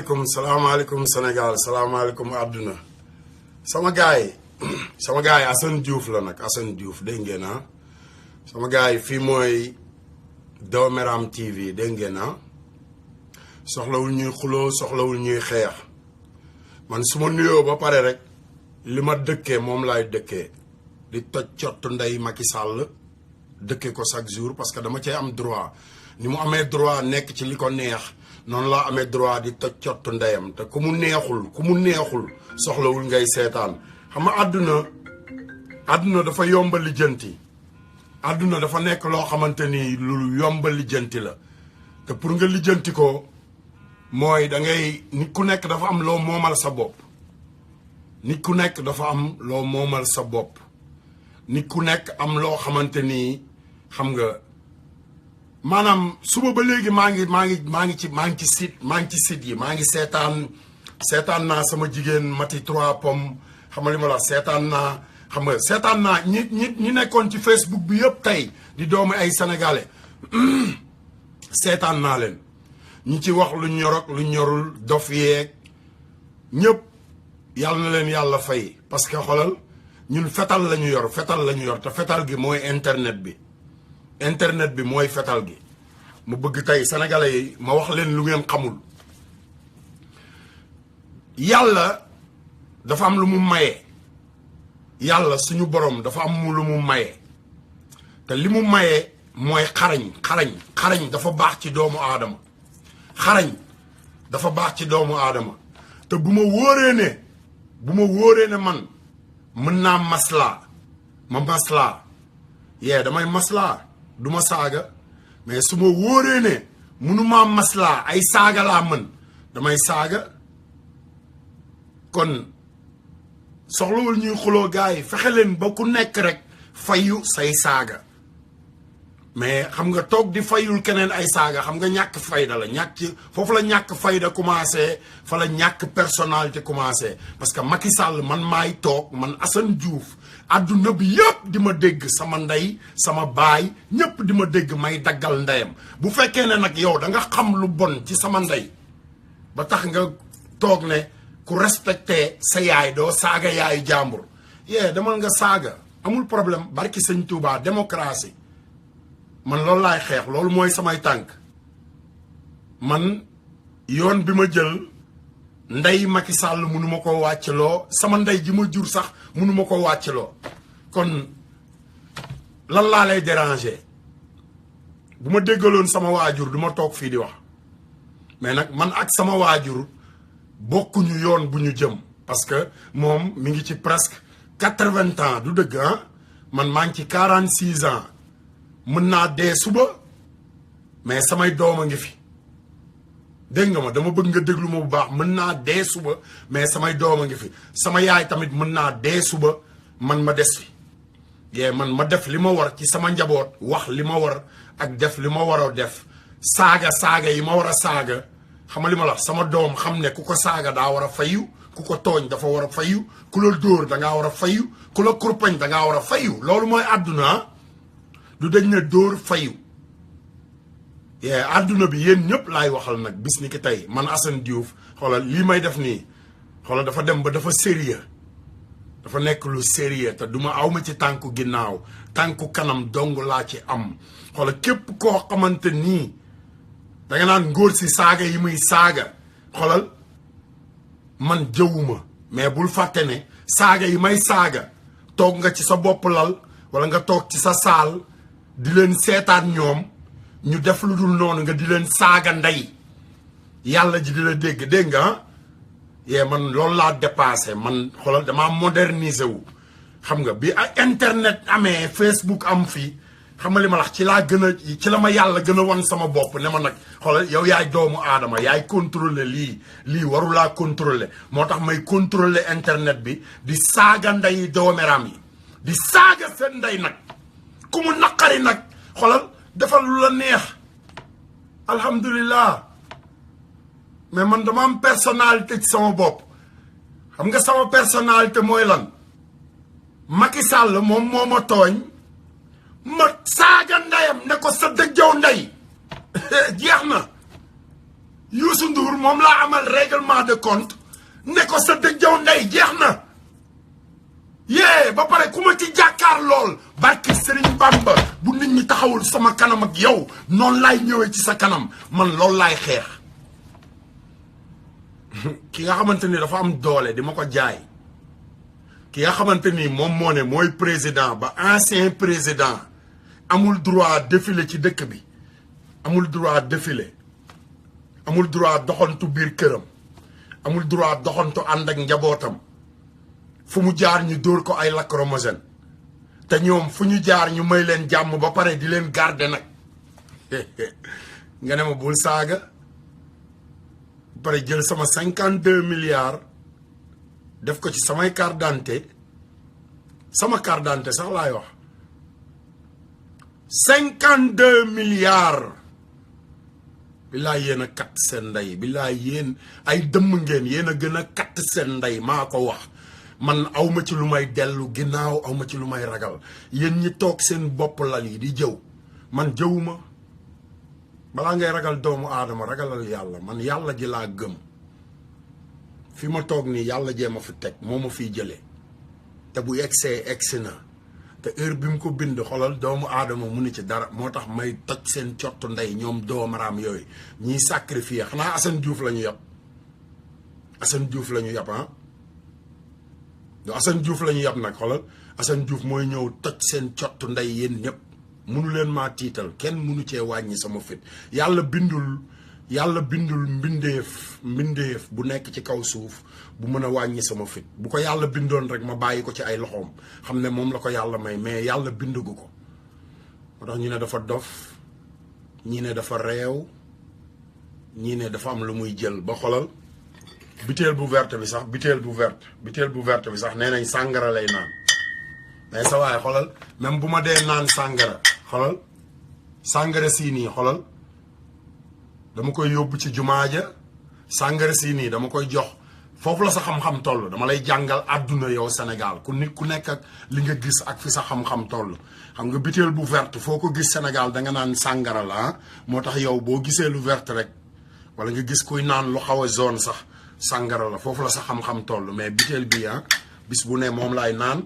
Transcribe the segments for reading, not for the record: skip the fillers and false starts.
salaamaaleykum Sénégal salaamaaleykum àdduna sama gaay yi Assane Diouf la nag Assane Diouf dégg ngeen ah sama gaay yi fii mooy Dooméram TV dégg ngeen ah soxlawul ñuy xuloo soxlawul ñuy xeex man su ma nuyoo ba pare rek li ma dëkkee moom laay dëkkee di toj cottu ndey Macky Sall dëkkee ko chaque jour parce que dama cee am droit ni mu amee droit nekk ci li ko neex noonu laa amee droit di toj cottu ndeyam te ku mu neexul soxlawul ngay seetaan xam nga àdduna dafa yomba lijjanti àdduna dafa nekk loo xamante ni lu yomba lijjanti la te pour nga lijjanti ko mooy da ngay nit ku nekk dafa am loo moomal sa bopp nit ku nekk dafa am loo moomal sa bopp nit ku nekk am loo xamante ni xam nga maanaam suba ba léegi maa ngi ci site yi maa ngi seetaan naa sama jigéen Mati 3 Pommes xam nga li ma la seetaan naa ñi nekkoon ci Facebook bi yëpp tey di doomu ay sénégalais seetaan naa leen ñi ci wax lu ñor ak lu ñorul dof yeeg ñëpp yàlla na leen yàlla fay parce que xoolal ñun fetal la ñu yor te fetal gi mooy internet bi mooy fetal gi mu bëgg tey sénégalais yi ma wax leen lu ngeen xamul yàlla dafa am lu mu maye yàlla suñu borom dafa am lu mu maye te li mu maye mooy xarañ dafa baax ci doomu aadama dafa baax ci doomu aadama te bu ma wóoree ne man mën naa maslaa damay maslaa du ma saaga mais su ma wóoree ne mënumaa maslaa ay saaga laa mën damay saaga kon soxlawul ñuy xuloo gars yi fexe leen ba ku nekk rek fayu say saaga mais xam nga toog di fayul keneen ay saaga xam nga ñàkk fayda la foofu la ñàkk fayda commencé fa la ñàkk personnalité commencé parce que Macky Sall man maay toog man Assane Diouf àdduna bi yëpp di ma dégg sama ndey sama baay ñëpp di ma dégg may daggal ndeyam bu fekkee ne nag yow da nga xam lu bon ci sama ndey ba tax nga toog ne ku respecté sa yaay doo saaga yaayu jàmbur demal nga saaga amul problème barki sëñ Touba démocratie man loolu laay xeex loolu mooy samay tànk man yoon bi ma jël ndey Macky Sall mënu ma ko wàccloo sama ndey ji ma jur sax mënu ma ko wàccloo kon lan laa lay déranger bu ma déggaloon sama waajur du ma toog fii di wax mais nag man ak sama waajur bokkuñu yoon bu ñu jëm parce que moom mi ngi ci presque 80 ans du dëgg man maa ngi ci 46 ans mën naa dee suba mais samay doom a ngi fi dégg nga ma dama bëgg nga déglu ma bu baax mën naa dee suba mais samay doom a ngi fi sama yaay tamit mën naa dee suba man ma des fi man ma def li ma war ci sama njaboot wax li ma war ak def li ma war a def saaga yi ma war a saaga xam nga li ma la sama doom xam ne ku ko saaga daa war a fayu ku ko tooñ dafa war a fayu ku la dóor dangaa war a fayu ku la kurpañ dangaa war a fayu loolu mooy àdduna du dañ ne dóor fayu àdduna bi yéen ñëpp laay waxal nag bis ni ki tey man Assane Diouf xoolal lii may def nii xoolal dafa dem ba dafa sérieux dafa nekk lu sérieux te duma awma ci tànku ginnaaw tànku kanam dong laa ci am xoolal képp koo xamante nii danga naan ngóor si saaga yi muy saaga xoolal man jëwuma mais bul fàtte ne saaga yi may saaga toog nga ci sa bopp lal wala nga toog ci sa saal di leen seetaan ñoom ñu def lu dul noonu nga di leen saaga ndey yàlla ji di la dégg nga man loolu laa dépassé man xoolal damaa moderniser wu xam nga bi internet amee Facebook am fii xam nga li ma wax ci la ma yàlla gën a wan sama bopp ne ma nag xoolal yow yaay doomu aadama yaay contrôler lii warulaa contrôler moo tax may contrôler internet bi di saaga ndey dooméram yi di saaga seen ndey nag ku mu naqari nag xoolal defal lu la neex alhamdulilah mais man dama am personnalité ci sama bopp xam nga sama personnalité mooy lan Macky Sall moom moo ma tooñ ma saaga ndeyam ne ko sa dëjëw ndey jeex na Youssou Ndour moom laa amal règlement de compte ne ko sa dëjjaw ndey jeex na yee ba pare ku ma ci jàkkaar lool barke Serigne Bamba bu nit ñi taxawul sama kanam ak yow noonu laay ñëwee ci sa kanam man loolu laay xeex ki nga xamante ni dafa am doole di ma ko jaay ki nga xamante ni moom moo ne mooy président ba ancien président amul droit défiler ci dëkk bi amul droit défiler amul droit doxantu biir këram amul droit doxantu ànd ak njabootam fu mu jaar ñu dóor ko ay lacrymogène te ñoom fu ñu jaar ñu may leen jàmm ba pare di leen garder nag nga ne ma bul saaga ba pare jël sama 52 milliards def ko ci samay carte d'identité sama carte d'identité sax laay wax 52 milliards billaay yéen a katt seen ndey billaay yéen ay dëmm ngeen yéen a gën a katt seen ndey maa ko wax man awma ci lu may dellu ginnaaw awma ci lu may ragal yéen ñi toog seen bopp lal yi di jëw man jëwuma balaa ngay ragal doomu aadama ragalal yàlla man yàlla ji laa gëm fi ma toog nii yàlla jee ma fi teg moo ma fiy jëlee te bu egsee egsi na te heure bi mu ko bind xolal doomu aadama munu ci dara moo tax may toj seen cottu ndey ñoom doomaraam yooyu ñiy sacrifier xanaa Assane Diouf la ñu yab Assane Diouf la ñu yab ah do Assane Diouf la ñu yab nag xolal Assane Diouf mooy ñëw toj seen cottu ndey yéen ñëpp munu leen maa tiital kenn munu cee wàññi sama fit yàlla bindul mbindeef bu nekk ci kaw suuf bu mën a wàññi sama fit bu ko yàlla bindoon rek ma bàyyi ko ci ay loxoom xam ne moom la ko yàlla may mais yàlla bindugu ko moo tax ñu ne dafa dof ñii ne dafa réew ñii ne dafa am lu muy jël ba xolal butéel bu verte bi sax butéel bu verte bi sax nee nañ sàngara lay naan mais sa waaye xolal même bu ma dee naan sàngara xolal sàngara sii nii xolal dama koy yóbbu ci jumaa ja sàngara sii nii dama koy jox foofu la sa xam-xam toll dama lay jàngal àdduna yow Sénégal ku nit ku nekk ak li nga gis ak fi sa xam-xam toll xam nga butéel bu verte foo ko gis Sénégal da nga naan sàngara la moo tax yow boo gisee lu verte rek wala nga gis kuy naan lu xaw a zone sax sàngara la foofu la sa xam-xam toll mais butéel bi bis bu ne moom laay naan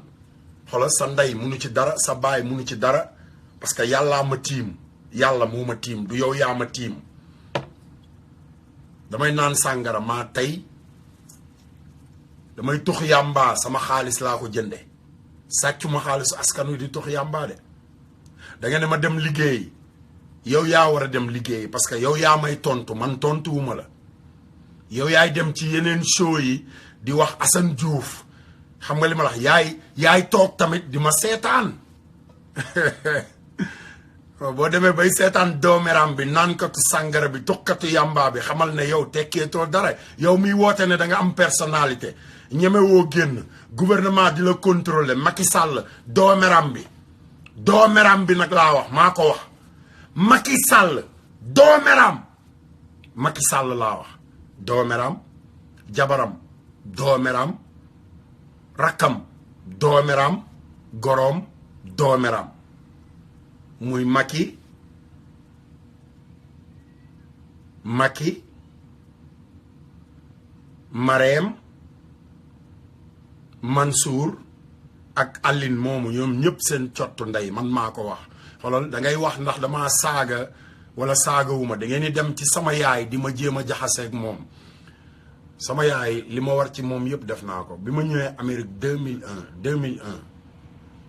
xoolal sa ndey munu ci dara sa baay munu ci dara parce que yàllaa ma tiim yàlla moo ma tiim du yow yaa ma tiim damay naan sàngara maa tey damay tux yàmbaa sama xaalis laa ko jënde sàccuma xaalisu askan wi di tux yàmbaa de da nga ne ma dem liggéey yow yaa war a dem liggéey parce que yow yaa may tontu man tontuwuma la yow yaay dem ci yeneen show yi di wax Assane Diouf xam nga li ma la wax yaay toog tamit di ma seetaan boo demee bay seetaan doomeram bi naankatu sàngara bi tukkatu yàmbaa bi xamal ne yow tekkeetoo dara yow miy woote ne da nga am personnalité ñeme woo génn gouvernement di la contrôler Macky Sall doomeram bi nag laa wax maa ko wax Macky Sall doomeram Macky Sall laa wax doomeram jabaram doomeram rakkam doomeram goroom doomeram muy Macky Marème Mansour ak Aline moomu ñoom ñëpp seen cottu ndey man maa ko wax xoolal da ngay wax ndax dama saaga wala saagawuma da ngeen di dem ci sama yaay di ma jéem a jaxaseeg moom sama yaay li ma war ci moom yëpp def naa ko bi ma ñëwee Amérique 2001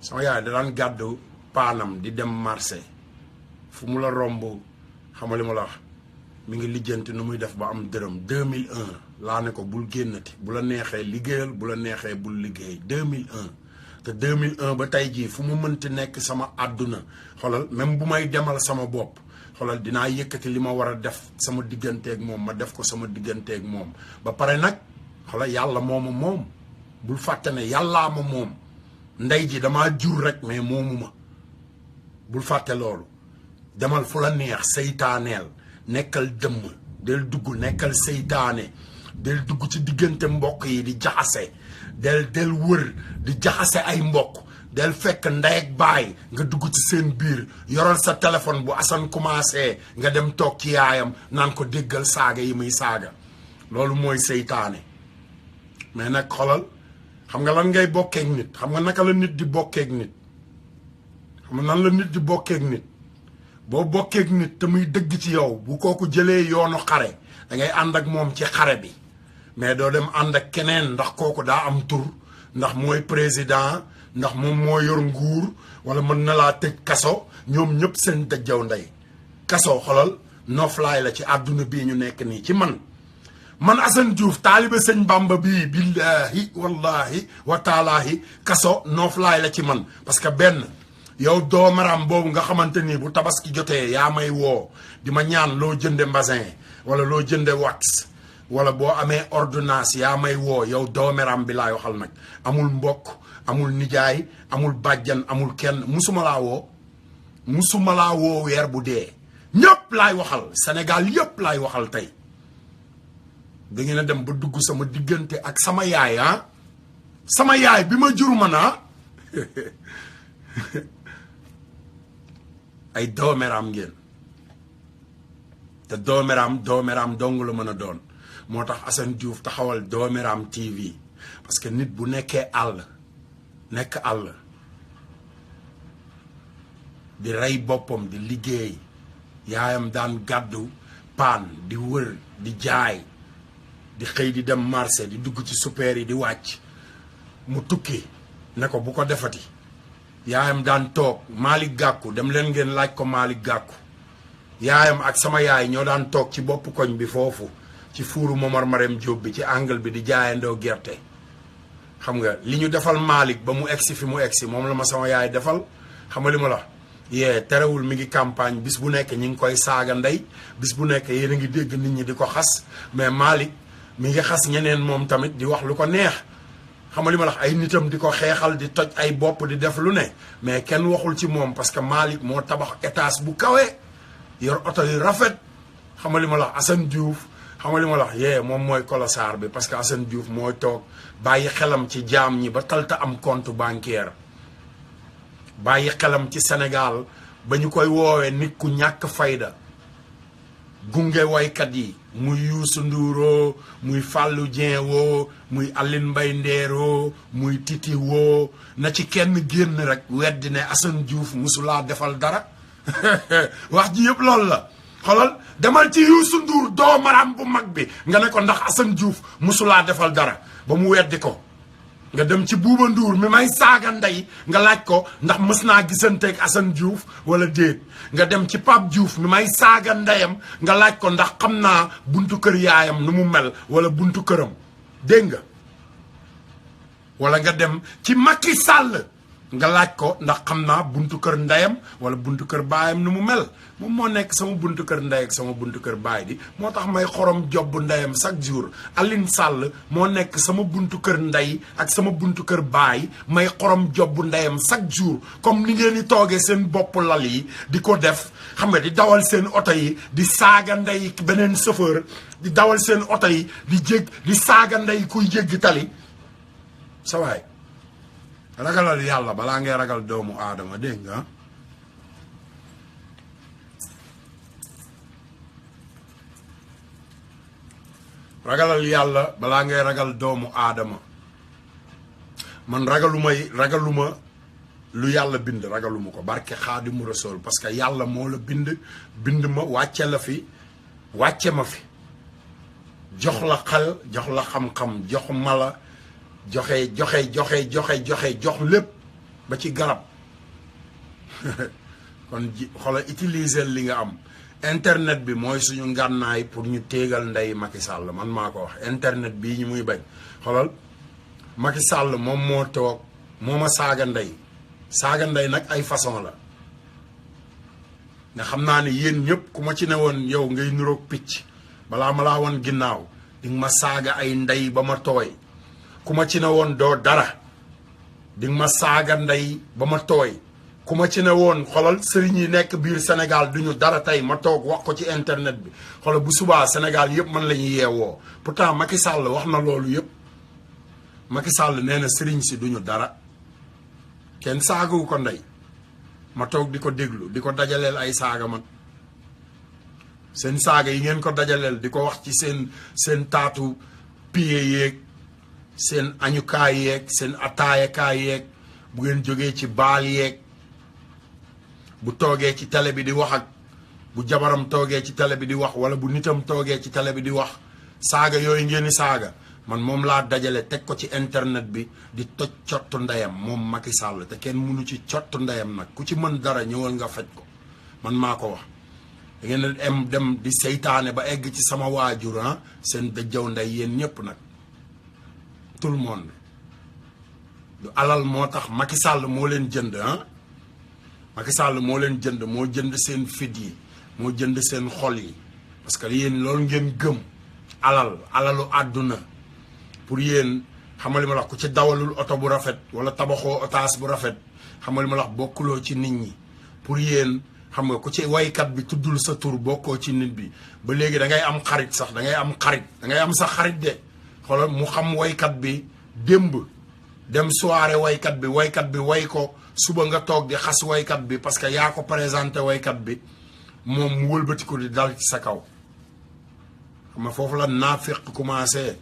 sama yaay da daan gàddu paanam di dem marché fu mu la romb xamali ma la wax mi ngi lijjanti nu muy def ba am dërëm 2001 laa ne ko bul génnati bu la neexee liggéeyal bu la neexee bul liggéey 2001 te 2001 ba tey jii fu mu mënti nekk sama àdduna xoolal même bu may demal sama bopp xoolal dinaa yëkkati li ma war a def sama digganteeg moom ma def ko sama digganteeg moom ba pare nag xoolal yàlla moom bul fàtte ne yàllaa ma moom ndey ji damaa jur rek mais moomu ma bul fàtte loolu demal fu la neex seytaaneel nekkal dëmm del dugg nekkal seytaane del dugg ci diggante mbokk yi di jaxase del wër di jaxase ay mbokk del fekk ndey ak baay nga dugg ci seen biir yoral sa téléphone bu Assane commencé nga dem toog ci yaayam naan ko déggal saaga yi muy saaga loolu mooy seytaane mais nag xolal xam nga lan ngay bokkeek nit xam nga naka la nit di bokkeek nit xam nga nan la nit di bokkeek nit boo bokkeek nit te muy dëgg ci yow bu kooku jëlee yoonu xare da ngay ànd ak moom ci xare bi mais doo dem ànd ak keneen ndax kooku daa am tur ndax mooy président ndax moom moo yor nguur wala mën na laa tëj kaso ñoom ñëpp seen dëjjaw ndey kaso xolal noflaay la ci àdduna bii ñu nekk nii ci man Assane Diouf taalibe sëñ Bamba bii billahi wallahi wa taalaahi kaso noflaay la ci man parce que benn yow doomaram boobu nga xamante ni bu tabaski jotee yaa may woo di ma ñaan loo jënde mbasin wala loo jënde wax wala boo amee ordonnance yaa may woo yow doomeram bi laay waxal nag amul mbokk amul nijaay amul bàjjan amul kenn musuma laa woo weer bu dee ñëpp laay waxal Sénégal yëpp laay waxal tey da ngeen a dem ba dugg sama diggante ak sama yaay sama yaay bi ma jur ma naa ay doomeram ngeen te doomeram dong la mën a doon moo tax Assane Diouf taxawal doomeram TV parce que nit bu nekkee nekk àll di rey boppam di liggéey yaayam daan gàddu paan di wër di jaay di xëy di dem marché di dugg ci super yi di wàcc mu tukki ne ko bu ko defati yaayam daan toog Malick Gakou dem leen ngeen laaj ko Malick Gakou yaayam ak sama yaay ñoo daan toog ci bopp koñ bi foofu ci fuuru Momar Marème Diop bi ci angle bi di jaayandoo gerte xam nga li ñu defal Malick ba mu egsi fi mu egsi moom la ma sama yaay defal xam nga li ma la terewul mi ngi campagne bis bu nekk ñi ngi koy saaga ndey bis bu nekk yéen a ngi dégg nit ñi di ko xas mais Malick mi ngi xas ñeneen moom tamit di wax lu ko neex xam nga li ma la ay nitam di ko xeexal di toj ay bopp di def lu ne mais kenn waxul ci moom parce que Malick moo tabax étage bu kawe yor oto yu rafet xam nga li ma la Assane Diouf xam nga li ma la moom mooy colossar bi parce que Assane Diouf mooy toog bàyyi xelam ci jaam ñi ba talta am compte bancaire bàyyi xelam ci Sénégal ba ñu koy woowee nit ku ñàkk fayda gunge waykat yi muy Youssou Ndour muy Fallou Dieng woo muy Aline Mbaye Nder muy Titi woo na ci kenn génn rek weddi ne Assane Diouf musulaa defal dara wax ji yëpp loolu la xolal demal ci Youssou Ndour doomaram bu mag bi nga ne ko ndax Assane Diouf musulaa defal dara ba mu weddi ko nga dem ci Bouba Ndour mi may saaga ndey nga laaj ko ndax mës naa gisanteeg Assane Diouf wala déet nga dem ci Pape Diouf mi may saaga ndeyam nga laaj ko ndax xam naa buntu kër yaayam nu mu mel wala buntu këram dégg nga wala nga dem ci Macky Sall nga laaj ko ndax xam naa buntu kër ndeyam wala buntu kër baayam nu mu mel moom moo nekk sama buntu kër ndey ak sama buntu kër baay di moo tax may xorom jobb ndeyam chaque jour Aline Sall moo nekk sama buntu kër ndey ak sama buntu kër baay may xorom jobb ndeyam chaque jour comme ni ngeen di toogee seen bopp lal yi di ko def xam nga di dawal seen oto yi di saaga ndey beneen chauffeur di dawal seen oto yi di saaga ndey kuy jéggi tali sa waay ragalal yàlla balaa ngay ragal doomu aadama dégg nga ragalal yàlla balaa ngay ragal doomu aadama man ragaluma lu yàlla bind ragaluma ko barke Xaadimu Rasuul parce que yàlla moo la bind ma wàcce ma fi jox la xel jox la xam-xam jox ma la jox lépp ba ci garab kon xoolal utiliser li nga am internet bi mooy suñu ngànnaay pour ñu téegal ndey Macky Sall man maa ko wax internet bii ñu muy bañ xoolal Macky Sall moom moo toog moo ma saaga ndey nag ay façon la nga xam naa ne yéen ñëpp ku ma ci ne woon yow ngay niroog picc balaa ma laa woon ginnaaw di nga ma saaga ay ndey ba ma tooy ku ma ci ne woon doo dara di nga ma saaga ndey ba ma tooy ku ma ci ne woon xolal sëriñ yi nekk biir Sénégal duñu dara tey ma toog wax ko ci internet bi xolal bu subaa Sénégal yëpp man la ñuy yeewoo pourtant Macky Sall wax na loolu yëpp Macky Sall nee na sëriñ si duñu dara kenn saagawu ko ndey ma toog di ko déglu di ko dajaleel ay saaga man seen saaga yi ngeen ko dajaleel di ko wax ci seen taatu piye yeeg seen añukaay yeeg seen ataayakaay yeeg bu ngeen jógee ci baal yeeg bu toogee ci télé bi di wax ak bu jabaram toogee ci télé bi di wax wala bu nitam toogee ci télé bi di wax saaga yooyu ngeen di saaga man moom laa dajale teg ko ci internet bi di toj cottu ndeyam moom Macky Sall te kenn mënu ci cottu ndeyam nag ku ci mën dara ñëwal nga faj ko man maa ko wax da ngeen dem di seytaane ba egg ci sama waajur seen dëjjaw ndey yéen ñëpp nag tout le monde du alal moo tax Macky Sall moo leen jënd Macky Sall moo leen jënd moo jënd seen fit yi moo jënd seen xol yi parce que yéen loolu ngeen gëm alalu àdduna pour yéen xamal li ma la wax ku ci dawalul oto bu rafet wala tabaxoo otaas bu rafet xamal li ma la wax bokkuloo ci nit ñi pour yéen xam nga ku ci waykat bi tuddul sa tur bokkoo ci nit bi ba léegi da ngay am xarit sax da ngay am xarit da ngay am sa xarit de xoolal mu xam waykat bi démb dem soirée waykat bi way ko suba nga toog di xas waykat bi parce que yaa ko présenté waykat bi moom mu wëlbati ko di dal ci sa kaw xam nga foofu la naafiq commencé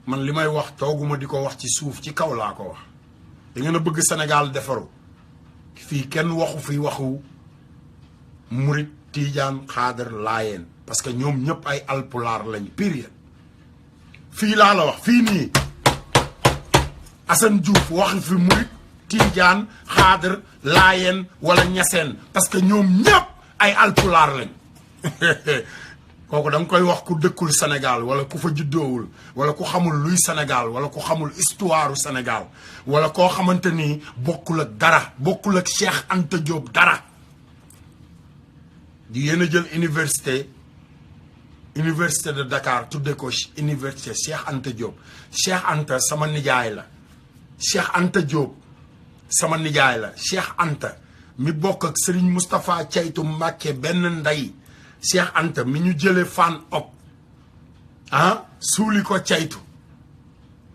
man li may wax tooguma di ko wax ci suuf ci kaw laa ko wax da ngeen a bëgg Sénégal defaru fii kenn waxu fi waxu murit tiijaan xaadar laayeen parce que ñoom ñëpp ay alpulaar lañ période fii laa la wax fii nii Assane Diouf waxi fi murit tiijaan xaadar laayeen wala ñaseen parce que ñoom ñëpp ay alpulaar lañ kooku da nga koy wax ku dëkkul Sénégal wala ku fa juddoowul wala ku xamul luy Sénégal wala ku xamul histoire Sénégal wala koo xamante ni bokkul ak dara bokkul ak Cheikh Anta Diop dara di yéen a jël université de Dakar tudde ko université Cheikh Anta Diop Cheikh Anta sama nijaay la Cheikh Anta Diop sama nijaay la Cheikh Anta mi bokk ak Serigne Moustapha Ceytu Mbàkke benn ndey Cheikh Anta mi ñu jële fan op suuli ko caytu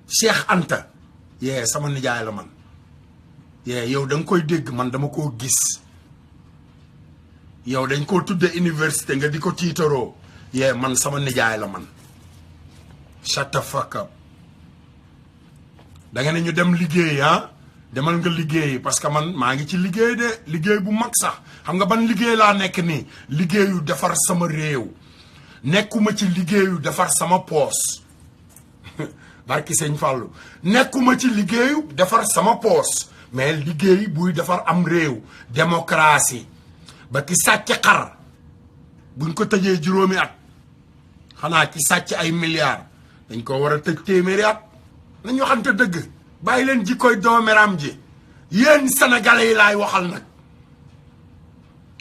Cheikh Anta yee sama nijaay la man yee yow da nga koy dégg man dama koo gis yow dañ koo tudde université nga di ko tiitaroo yee man sama nijaay la man shut the fuck up da nga ne ñu dem liggéey demal nga liggéey parce que man maa ngi ci liggéey de liggéey bu mag sax xam nga ban liggéey laa nekk nii liggéeyu defar sama réew nekkuma ci liggéeyu defar sama poos barki sëñ Fallou nekkuma ci liggéeyu defar sama poos mais liggéey buy defar am réew démocratie ba ki sàcc xar buñ ko tëjee juróomi at xanaa ki sàcc ay milliards dañ ko war a tëj téeméeri at nañ waxante dëgg bàyyi leen jikkoy doomeram ji yéen sénégalais yi laay waxal nag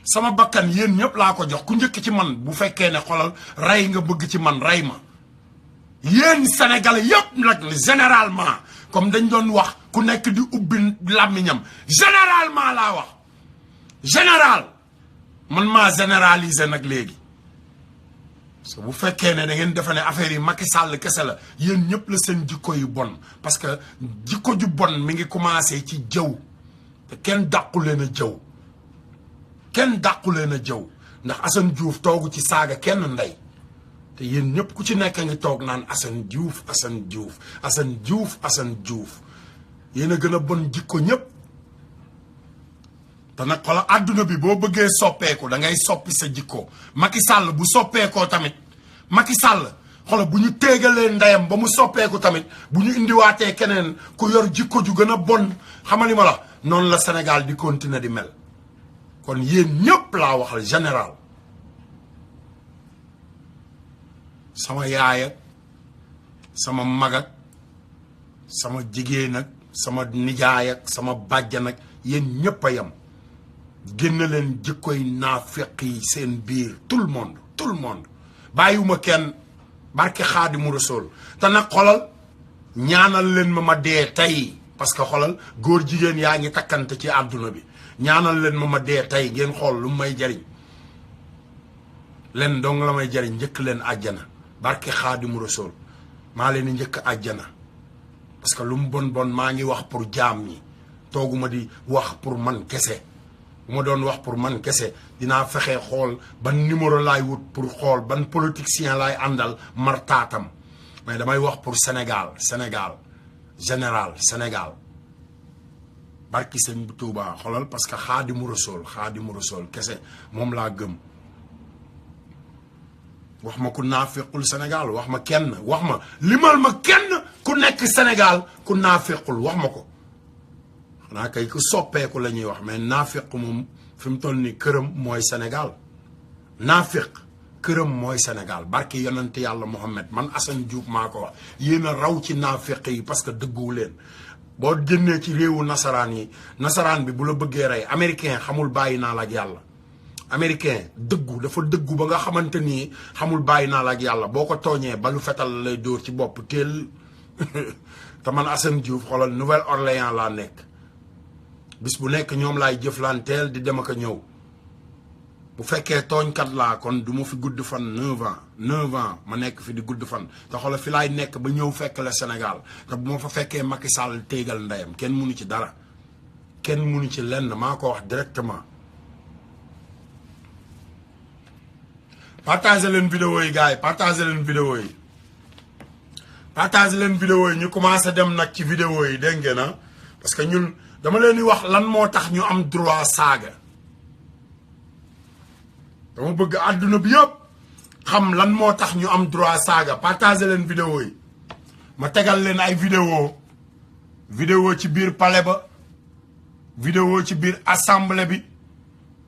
sama bakkan yéen ñëpp laa ko jox ku njëkk ci man bu fekkee ne xolal rey nga bëgg ci man rey ma yéen sénégalais yëpp nag généralement comme dañ doon wax ku nekk di ubbi làmmiñam généralement laa wax général man maa généraliser nag léegi parce que bu fekkee ne da ngeen defe ne affaire yi Macky Sall kese la yéen ñëpp la seen jikko yu bon parce que jikko ju bon mi ngi commencé ci jëw te kenn dàqu leen a jëw kenn dàqu leen a jëw ndax Assane Diouf toogu ci saaga kenn ndey te yéen ñëpp ku ci nekk ngi toog naan Assane Diouf Assane Diouf Assane Diouf Assane Diouf yéen a gën a bon jikko ñëpp te nag xoolal àdduna bi boo bëggee soppeeku da ngay soppi sa jikko Macky Sall bu soppeekoo tamit Macky Sall xoolal bu ñu téegalee ndeyam ba mu soppeeku tamit bu ñu indiwaatee keneen ku yor jikko ju gën a bon xamali ma la noonu la Sénégal di continuer di mel kon yéen ñëpp laa waxal général sama yaay ak sama mag ak sama jigéen ak sama nijaay ak sama bàjjan ak yéen ñëpp a yem génn leen jikkoy naafeq yi seen biir tout le monde bàyyiwuma kenn barke Xaadimu Rasuul te nag xolal ñaanal leen ma dee tey parce que xolal góor jigéen yaa ngi takkante ci àdduna bi ñaanal leen ma dee tey ngeen xool lu may jariñ leen dong la may jariñ njëkk leen àjjana barke Xaadimu Rasuul maa leen di njëkk àjjana parce que lu mu bon maa ngi wax pour jaam ñi tooguma di wax pour man kese bu ma doon wax pour man kese dinaa fexe xool ban numéro laay wut pour xool ban politicien laay àndal martaatam mais damay wax pour Sénégal général Sénégal barki sëñ Tuubaa xoolal parce que Xaadimu Rasuul kese moom laa gëm wax ma ku naafequl Sénégal wax ma kenn wax ma limal ma kenn ku nekk Sénégal ku naafequl wax ma ko xanaa kay ku soppeeku la ñuy wax mais naafeq moom fi mu toll nii këram mooy Sénégal naafeq këram mooy Sénégal barki yonent yàlla Muhammad man Assane Diouf maa ko wax yéen a raw ci naafeq yi parce que dëgguwu leen boo génnee ci réewu nasaraan yi nasaraan bi bu la bëggee rey américain xamul bàyyi naa la ak yàlla américain dëggu dafa dëggu ba nga xamante ni xamul bàyyi naa la ak yàlla boo ko tooñee balu fetal lay dóor ci bopp teel te man Assane Diouf xoolal Nouvelle-Orléans laa nekk bis bu nekk ñoom laay jëflanteel di dem ak a ñëw bu fekkee tooñkat laa kon du ma fi gudd fan 9 ans ma nekk fi di gudd fan te xoolal fi laay nekk ba ñëw fekk la Sénégal te bu ma fa fekkee Macky Sall téegal ndeyam kenn munu ci dara kenn munu ci lenn maa ko wax directement. partagé leen vidéo yi gars yi partagé leen vidéo yi ñu commencé dem nag ci vidéo yi dégg ngeen na parce que ñun dama leen di wax lan moo tax ñu am droit saaga dama bëgg àdduna bi yëpp xam lan moo tax ñu am droit saaga partagé leen vidéo yi ma tegal leen ay vidéo ci biir palais ba vidéo ci biir assemblée bi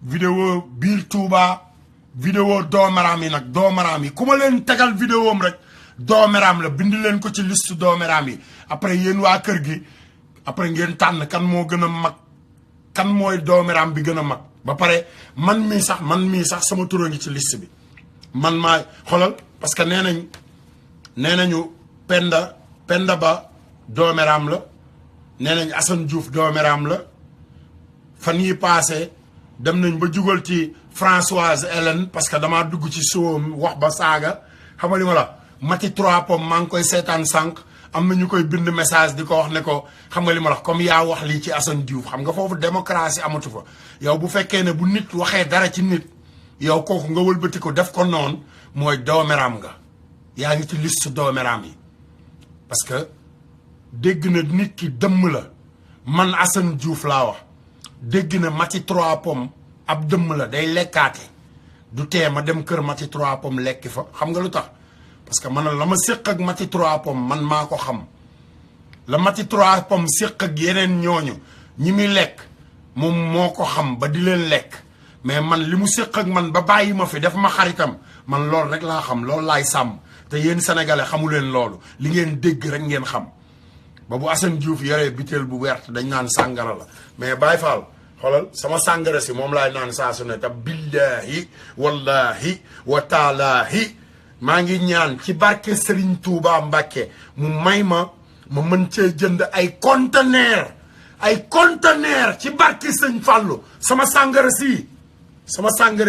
vidéo biir Touba vidéo doomeraam yi nag doomeraam yi ku ma leen tegal vidéo am rek doomeraam la bind leen ko ci liste doomeraam yi après yéen waa kër gi après ngeen tànn kan moo gën a mag kan mooy doomeraam bi gën a mag ba pare man mii sax sama tur a ngi ci liste bi man maa xoolal parce que nee nañu Penda Ba doomeraam la nee nañ Assane Diouf doomeraam la fan yi passé dem nañ ba jugal ci Françoise Hélène parce que damaa dugg ci suwam wax ba saaga xam nga li ma la Mati 3 Pommes maa ngi koy seetaan sànq am na ñu koy bind message di ko wax ne ko xam nga li ma la comme yaa wax lii ci Assane Diouf xam nga foofu démocratie amatu fa yow bu fekkee ne bu nit waxee dara ci nit yow kooku nga wëlbati ko def ko noonu mooy doomeraam nga yaa ngi ci liste doomeraam yi parce que dégg na nit ki dëmm la man Assane Diouf laa wax dégg na Mati 3 Pommes ab dëmm la day lekkaate du tee ma dem kër Mati 3 Pommes lekki fa xam nga lu tax parce que man la ma séq ak Mati 3 Pommes man maa ko xam la Mati 3 Pommes séq ak yeneen ñooñu ñi muy lekk moom moo ko xam ba di leen lekk mais man li mu séq ak man ba bàyyi ma fi def ma xaritam man loolu rek laa xam loolu laay sàmm te yéen sénégalais xamu leen loolu li ngeen dégg rek ngeen xam ba bu Assane Diouf yoree butéel bu wert dañ naan sàngara la mais Baye Fall xoolal sama sàngara si moom laay naan saa su ne te billahi wallahi wa taalaahi maa ngi ñaan ci barke Serigne Touba Mbacke mu may ma mën cee jënd ay conteneur ci barke Sëñ Fallou sama sàngara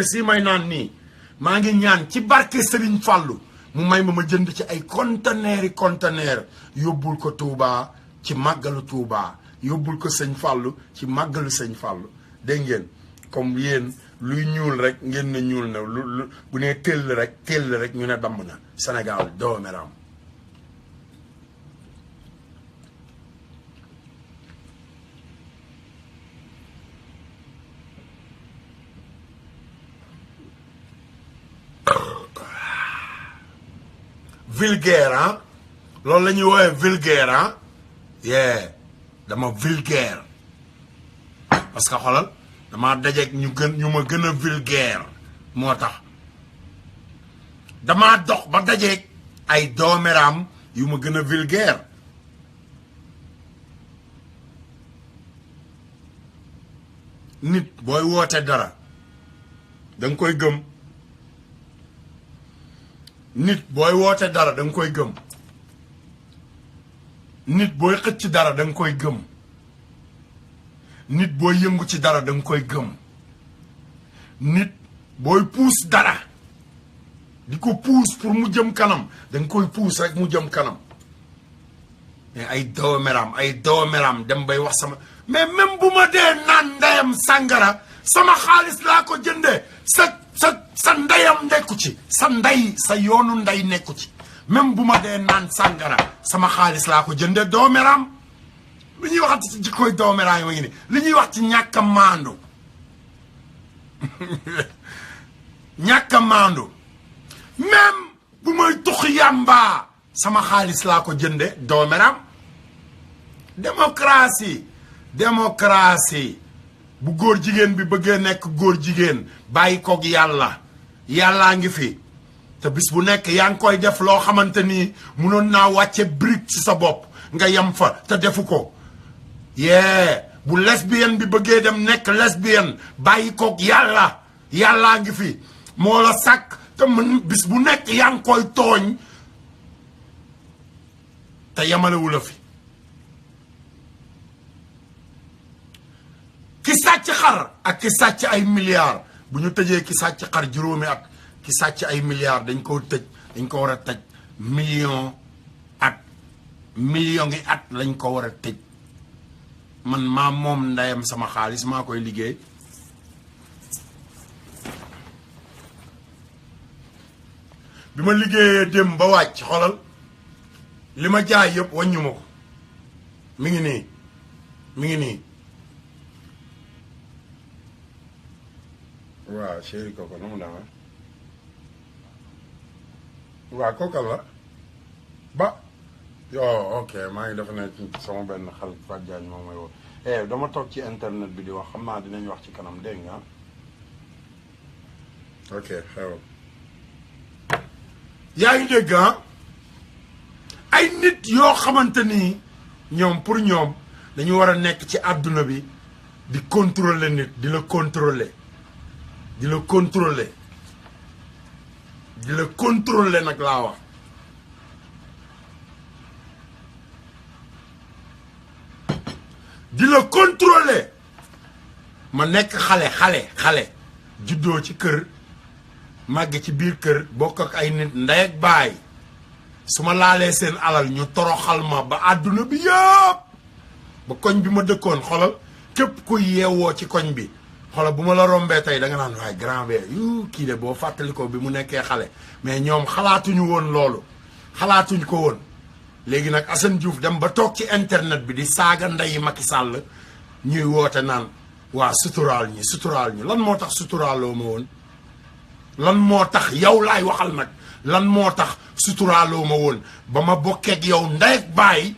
si may naan nii maa ngi ñaan ci barke Serigne Fallou mu may ma jënd ci ay conteneur yóbbul ko Touba ci màggalu Touba yóbbul ko Sëñ Fallou ci màggalu Sëñ Fallou dégg ngeen comme yéen luy ñuul rek ngeen ne ñuul na lu bu nee tell rek ñu ne damm na Sénégal doomeram vulgaire ah loolu la ñuy woowee vulgaire ah dama vulgaire parce que xoolal dama dajeeg ñu ma gën a vulgaire moo tax damaa dox ba dajeeg ay doomeraam yu ma gën a vulgaire nit booy woote dara da nga koy gëm nit booy woote dara da nga koy gëm nit booy xëcc dara da nga koy gëm nit booy yëngu ci dara da nga koy gëm nit booy puus dara di ko puus pour mu jëm kanam da nga koy puus rek mu jëm kanam ay doomeram dem bay wax sama mais même bu ma dee naan ndeyam sàngara sama xaalis laa ko jëndee sa ndeyam nekku ci sa ndey sa yoonu ndey nekku ci même bu ma dee naan sàngara sama xaalis laa ko jëndee doomeram lu ñuy waxati ci jikkoy doomeram yi ma ngi ni li ñuy wax ci ñàkk a maandu ñàkk a maandu même bu may tux yàmbaa sama xaalis laa ko jënde doomeram démocratie bu góor jigéen bi bëggee nekk góor jigéen bàyyi koog yàllaa ngi fi te bis bu nekk yaa ngi koy def loo xamante ni munoon naa wàcce brique ci sa bopp nga yem fa te defu ko bu lesbienne bi bëggee dem nekk lesbienne bàyyi koog yàllaa ngi fi moo la sàkk te mën bis bu nekk yaa ngi koy tooñ te yamalewu la fi ki sàcc xar ak ki sàcc ay milliards bu ñu tëjee ki sàcc xar juróomi at ki sàcc ay milliards dañ ko war a tëj million ngi at lañ ko war a tëj man maa moom ndeyam sama xaalis maa koy liggéey bi ma liggéeyee dem ba wàcc xolal li ma jaay yëpp wàññu ma ko mi ngi nii waaw chéri koko na mu dama waaw kooka la ba yoo ok maa ngi dafa ne sama benn xarit Fatou Diagne moom mooy woo dama toog ci internet bi di wax xam naa dinañ wax ci kanam dégg nga ok xew yaa ngi dégg ay nit yoo xamante ni ñoom pour ñoom dañu war a nekk ci àdduna bi di contrôler nit di la contrôler nag laa wax di la contrôler ma nekk xale juddoo ci kër màgg ci biir kër bokk ak ay nit ndey ak baay su ma laalee seen alal ñu toroxal ma ba àdduna bi yëpp ba koñ bi ma dëkkoon xolal képp ku yeewoo ci koñ bi xolal bu ma la rombee tey da nga naan waaye grand bi kii de boo fàttalikoo bi mu nekkee xale mais ñoom xalaatuñu woon loolu xalaatuñ ko woon léegi nag Assane Diouf dem ba toog ci internet bi di saaga ndeyi Macky Sall ñuy woote naan waa suturaal ñi lan moo tax suturaaloo ma woon lan moo tax yow laay waxal nag lan moo tax suturaaloo ma woon ba ma bokkeeg yow ndey ak baay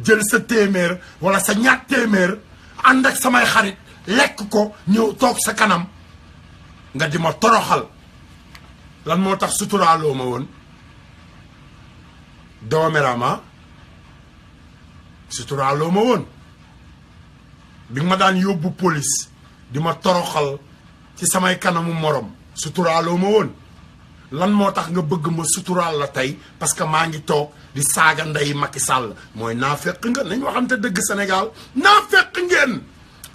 jël sa téeméer wala sa ñaat téeméer ànd ak samay xarit lekk ko ñëw toog sa kanam nga di ma toroxal lan moo tax suturaaloo ma woon doomerama suturaaloo ma woon bi ma daan yóbbu police di ma toroxal ci samay kanamu morom suturaaloo ma woon lan moo tax nga bëgg ma suturaal la tey parce que maa ngi toog di saaga ndey Macky Sall mooy naafeq nga nañ waxante dëgg Sénégal naafeq ngeen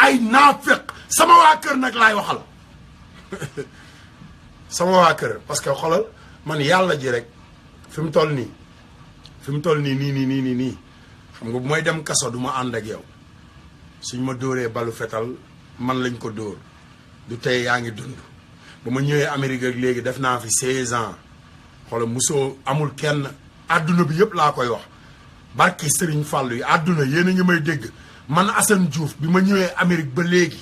ay naafeq sama waa kër nag laay waxal sama waa kër parce que xolal man yàlla ji rek fi mu toll nii nii xam nga bu may dem kaso du ma ànd ak yow suñ ma dóoree balu fetal man lañ ko dóor du tey yaa ngi dund ba ma ñëwee Amérique ak léegi def naa fi 16 ans xoolal musoo amul kenn àdduna bi yëpp laa koy wax barke Serigne Fallou yi àdduna yéen a ngi may dégg man Assane Diouf bi ma ñëwee Amérique ba léegi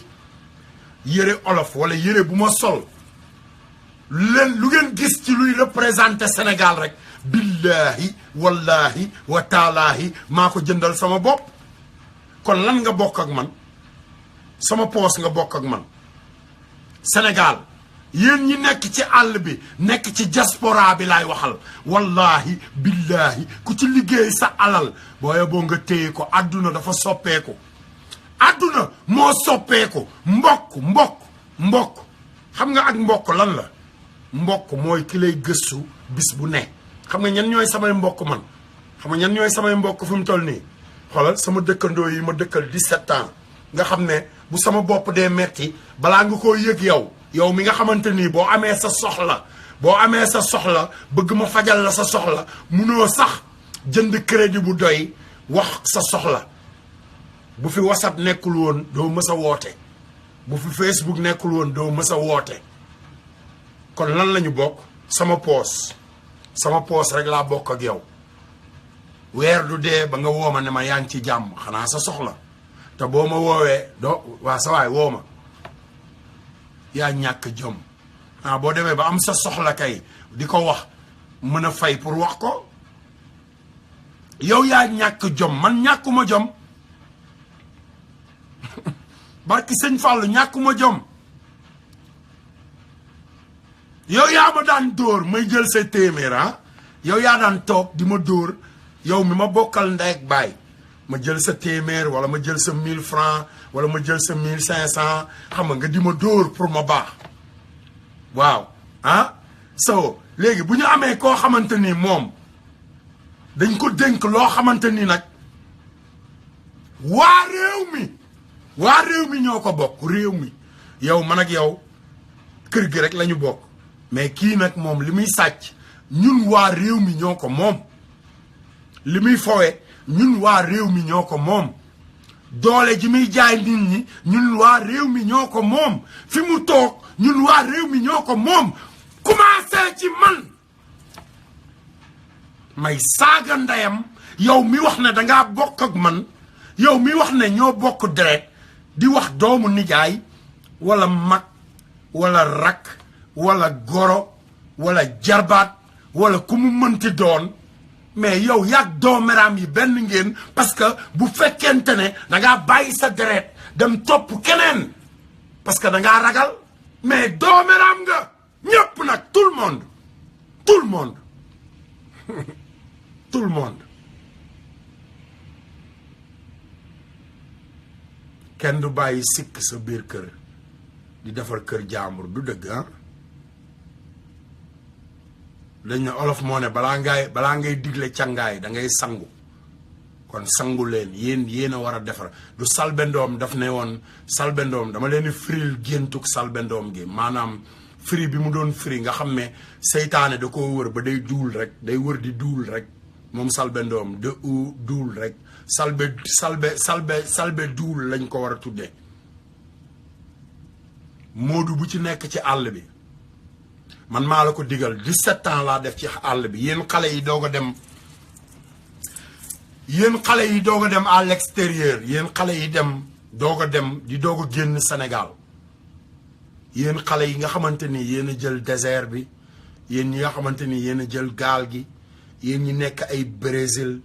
yére olof wala yére bu ma sol lu ngeen gis ci luy représenté Sénégal rek billahi wallahi wa taalaahi maa ko jëndal sama bopp kon lan nga bokk ak man sama poos nga bokk ak man Sénégal yéen ñi nekk ci àll bi nekk ci diaspora bi laay waxal wallahi billahi ku ci liggéey sa alal booye boo nga téye ko àdduna dafa soppeeku àdduna moo soppeeku mbokk xam nga ak mbokk lan la mbokk mooy ki lay gëstu bis bu ne xam nga ñan ñooy samay mbokk man xam nga ñan ñooy samay mbokk fi mu toll nii xoolal sama dëkkandoo yi ma dëkkal 17 ans nga xam ne bu sama bopp dee metti balaa nga koo yëg yow mi nga xamante nii boo amee sa soxla bëgg ma fajal la sa soxla munoo sax jënd crédit bu doy wax sa soxla bu fi WhatsApp nekkul woon doo mës a woote bu fi Facebook nekkul woon doo mës a woote kon lan lañu bokk sama poos rek laa bokk ak yow weer du dee ba nga wooma ne ma yaa ngi ci jàmm xanaa sa soxla te boo ma woowee doo waa sa waay woo ma yaa ñàkk jom boo demee ba am sa soxla kay di ko wax mën a fay pour wax ko yow yaa ñàkk jom man ñàkkuma jom barki sëñ Fallou ñàkkuma jom yow yaa ma daan dóor may jël sa téeméer yow yaa daan toog di ma dóor yow mi ma bokkal ndey ak baay ma jël sa téeméer wala ma jël sa 1000 francs wala ma jël sa 1500 xam nga di ma dóor pour ma baax waaw so léegi bu ñu amee koo xamante ni moom dañ ko dénk loo xamante ni nag waa réew mi ñoo ko bokk réew mi yow man ak yow kër gi rek la ñu bokk mais kii nag moom li muy sàcc ñun waa réew mi ñoo ko moom li muy fowe ñun waa réew mi ñoo ko moom doole ji muy jaay nit ñi ñun waa réew mi ñoo ko moom fi mu toog ñun waa réew mi ñoo ko moom commencé ci man may saaga ndeyam yow mi wax ne dangaa bokk ak man yow mi wax ne ñoo bokk deret di wax doomu nijaay wala mag wala rak wala goro wala jarbaat wala ku mu mënti doon mais yow yàgg doomeraam yi benn ngeen parce que bu fekkente ne dangaa bàyyi sa deret dem topp keneen parce que dangaa ragal mais doomeraam nga ñëpp nag tout le monde tout le monde kenn du bàyyi sikk sa biir kër di defar kër jaambur du dëgg dañ ne olof moo ne balaa ngay digle càngaay da ngay sangu kon sangu leen yéen a war a defar du salbendoom daf ne woon salbendoom dama leen firil géntug salbendoom gi maanaam firi bi mu doon firi nga xam ne seytaane da koo wër ba day duul rek day wër di duul rek moom salbendoom de duul rek salbe duul lañ ko war a tuddee moodu bu ci nekk ci àll bi man maa la ko digal 17 ans laa def ci àll bi yéen xale yi doog a dem à l'extérieur yéen xale yi doog a génn Sénégal yéen xale yi nga xamante ni yéen a jël désert bi yéen ñi nga xamante ni yéen a jël gaal gi yéen ñi nekk ay Brésil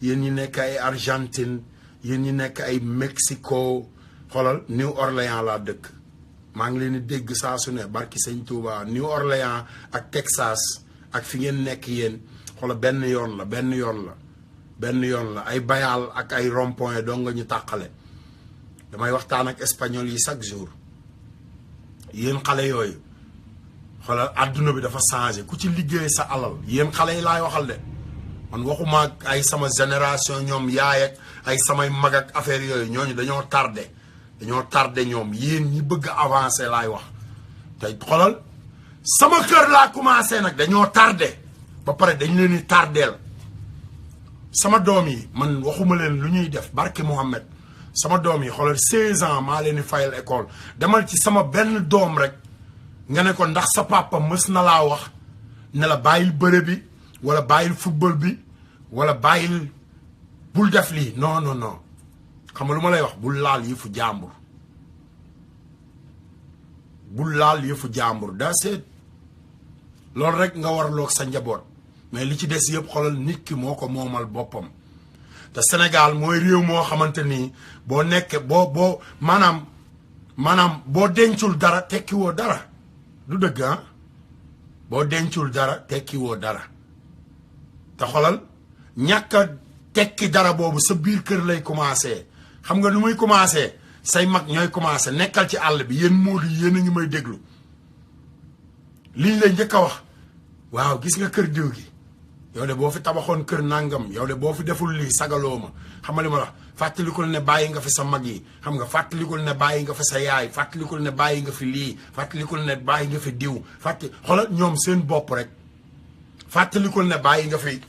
yéen ñi nekk ay Argentine yéen ñi nekk ay Mexico xoolal New Orleans laa dëkk maa ngi leen di dégg saa su ne barki sëñ Touba New Orleans ak Texas ak fi ngeen nekk yéen xoolal benn yoon la ay bayal ak ay rond-point doo nga ñu tàqale damay waxtaan ak espagnol yi chaque jour yéen xale yooyu xoolal adduna bi dafa changé ku ci liggéey sa alal yéen xale yi laay waxal de man waxuma ak ay sama génération ñoom yaay ak ay samay mag ak affaire yooyu ñooñu dañoo tardé ñoom yéen ñi bëgg avancer laay wax te xoolal sama kër laa commencé nag dañoo tardé ba pare dañ leen di tardeel sama doom yi man waxuma leen lu ñuy def barke Mohamed sama doom yi xoolal 16 ans maa leen di fayal école demal ci sama benn doom rek nga ne ko ndax sa papa mës na laa wax ne la bàyyil bëre bi wala bàyyil football bi wala bàyyil bul def lii non xam nga lu ma lay wax bul laal yëfu jàmbur daa seet loolu rek nga warloog sa njaboot mais li ci des yëpp xoolal nit ki moo ko moomal boppam te Sénégal mooy réew moo xamante ni boo nekkee boo maanaam boo dencul dara tekkiwoo dara du dëgg boo dencul dara tekkiwoo dara te xoolal ñàkk a tekki dara boobu sa biir kër lay commencé xam nga nu muy commencé say mag ñooy commencé nekkal ci àll bi yéen moodu yéen a ngi may déglu liñ lay njëkk a wax waaw gis nga kër diw gi yow de boo fi tabaxoon kër nangam yow de boo fi deful lii sagaloo ma xam nga li ma la fàttalikul ne bàyyi nga fi sa mag yi xam nga fàttalikul ne bàyyi nga fi sa yaay fàttalikul ne bàyyi nga fi lii fàttalikul ne bàyyi nga fi diw xoolal ñoom seen bopp rek fàttalikul ne bàyyi nga fi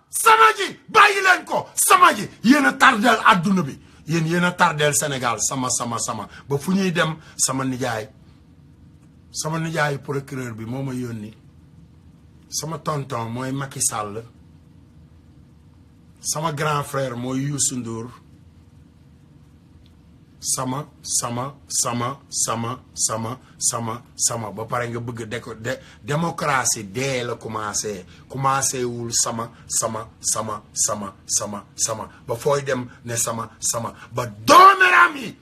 sama ji bàyyi leen ko sama ji yéen a tardeel adduna bi yéen a tardeel Sénégal sama ba fu ñuy dem sama nijaay procureur bi moo ma yónni sama tonton mooy Macky Sall sama grand frère mooy Youssou Ndour sama ba pare nga bëgg démocratie dee la commencé wul sama ba fooy dem ne sama ba dooméram yi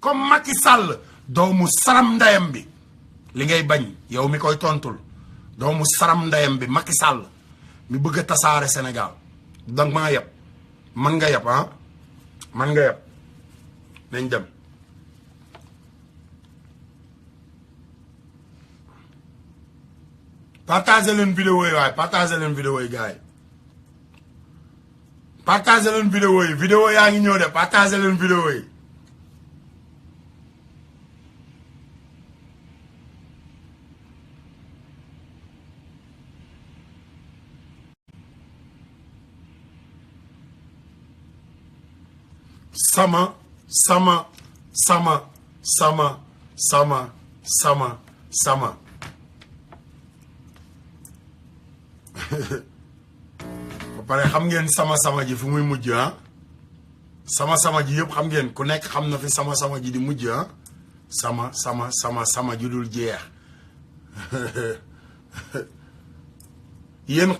comme Macky Sall doomu saram ndeyam bi li ngay bañ yow mi koy tontul doomu saram ndeyam bi Macky Sall mi bëgg a tasaare Sénégal danga maa yeb man nga yeb man nga yeb nañ dem partagé leen vidéo yi waaye partagé leen vidéo yi gars yi partagé leen vidéo yi vidéo yaa ngi ñëw de partagé leen vidéo yi sama ba pare xam ngeen sama ji fu muy mujj sama ji yëpp xam ngeen ku nekk xam na fi sama ji di mujj sama ju dul jeex yéen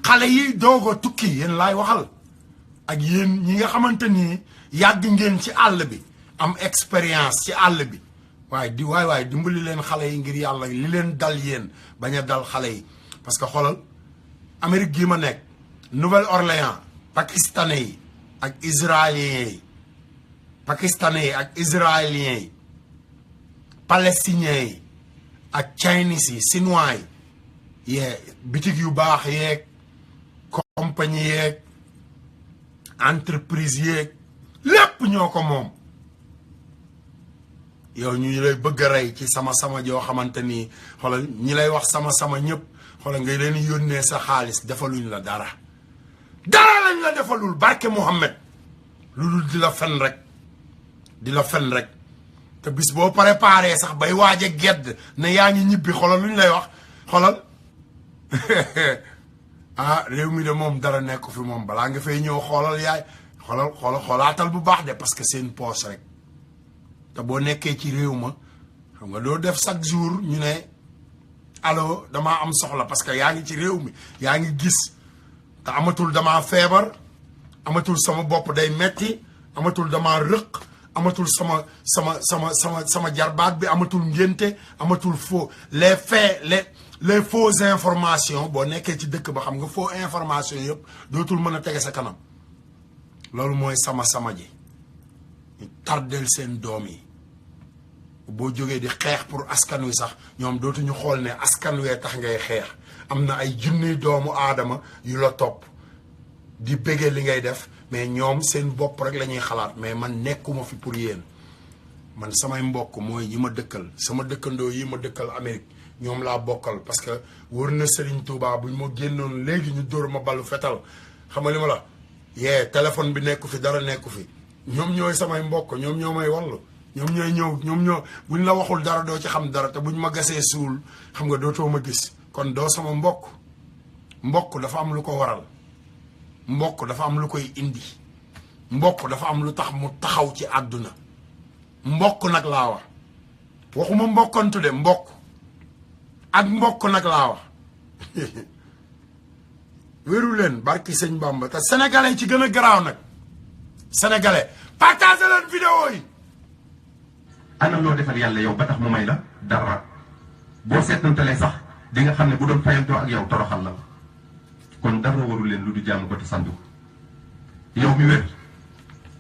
xale yi doog a tukki yéen laay waxal ak yéen ñi nga xamante ni yàgg ngeen ci àll bi am expérience ci àll bi waaye dimbali leen xale yi ngir yàlla li leen dal yéen bañ a dal xale yi parce que xoolal Amérique gii ma nekk Nouvelle-Orléans pakistanais yi ak israéliens yi palestiniens yi ak chinese yi chinois yi bitig yu baax yeeg compagnie yeeg entreprise yeeg lépp ñoo ko moom yow ñu lay bëgg a rey ci sama joo xamante ni xoolal ñi lay wax sama ñëpp xoolal ngay leen yónnee sa xaalis defaluñ la dara lañ la defalul barke Muhammad lu dul di la fen rek te bis boo préparé sax bay waaj a gedd ne yaa ngi ñibbi xoolal luñ lay wax xoolal réew mi de moom dara nekk fi moom balaa nga fay ñëw xoolal yaay xoolaatal bu baax de parce que c'est une poche rek te boo nekkee ci réew ma xam nga doo def chaque jour ñu ne allo damaa am soxla parce que yaa ngi ci réew mi yaa ngi gis te amatul damaa feebar amatul sama bopp day metti amatul damaa rëq amatul sama jarbaat bi amatul ngénte amatul faux les faits les fausses informations boo nekkee ci dëkk ba xam nga faux information yëpp dootul mën a tege sa kanam loolu mooy sama ji ñu tardel seen doom yi boo jógee di xeex pour askan wi sax ñoom dootuñu xool ne askan wee tax ngay xeex am na ay junniy doomu aadama yu la topp di bëggee li ngay def mais ñoom seen bopp rek la ñuy xalaat mais man nekkuma fi pour yéen man samay mbokk mooy yi ma dëkkal sama dëkkandoo yi ma dëkkal Amérique ñoom laa bokkal parce que wër na Serigne Touba buñ ma génnoon léegi ñu dóor ma ballu fetal xam nga li ma la téléphone bi nekku fi dara nekku fi ñoom ñooy samay mbokk ñoom ñoo may wallu ñoom ñooy ñëw buñ la waxul dara doo ci xam dara te buñ ma gasee suul xam nga dootoo ma gis kon doo sama mbokk dafa am lu ko waral mbokk dafa am lu koy indi mbokk dafa am lu tax mu taxaw ci àdduna mbokk nag laa wax waxuma mbokkantu de mbokk nag laa wax wéru leen barki sëñ Bamba te sénégalais ci gën a garaaw nag sénégalais partagé leen vidéo yi ana loo defal yàlla yow ba tax mu may la dara boo seetantalee sax di nga xam ne bu doon fayantoo ak yow toroxal la kon dara waru leen lu du jàmm ko te sandu yow mi wér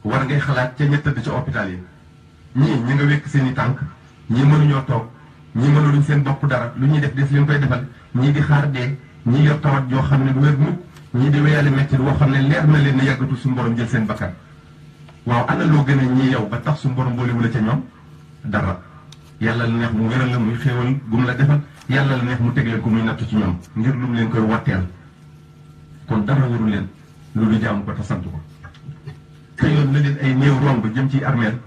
war ngay xalaat ca ña tëdd ca hôpital yi ñii ñi nga wékk seen i tànk ñii mënuñoo toog ñii mënuluñ seen bopp dara lu ñuy def des leen koy defal ñii di xaar dee ñii yor tawat yoo xam ne du wér mukk ñii di weyale métti boo xam ne leer na leen ne yàggatul suñu borom jël seen bakkan waaw ana loo gën a ñii yow ba tax suñu borom boolewula ca ñoom dara. yàlla la neex mu wéral la muy xéewal gum la defal yàlla la neex mu teg leen ko muy nattu ci ñoom ngir lu mu leen koy watteel kon dara waru leen loolu jaamu ko te sant ko. te yoon na leen ay néew romb jëm ci armeel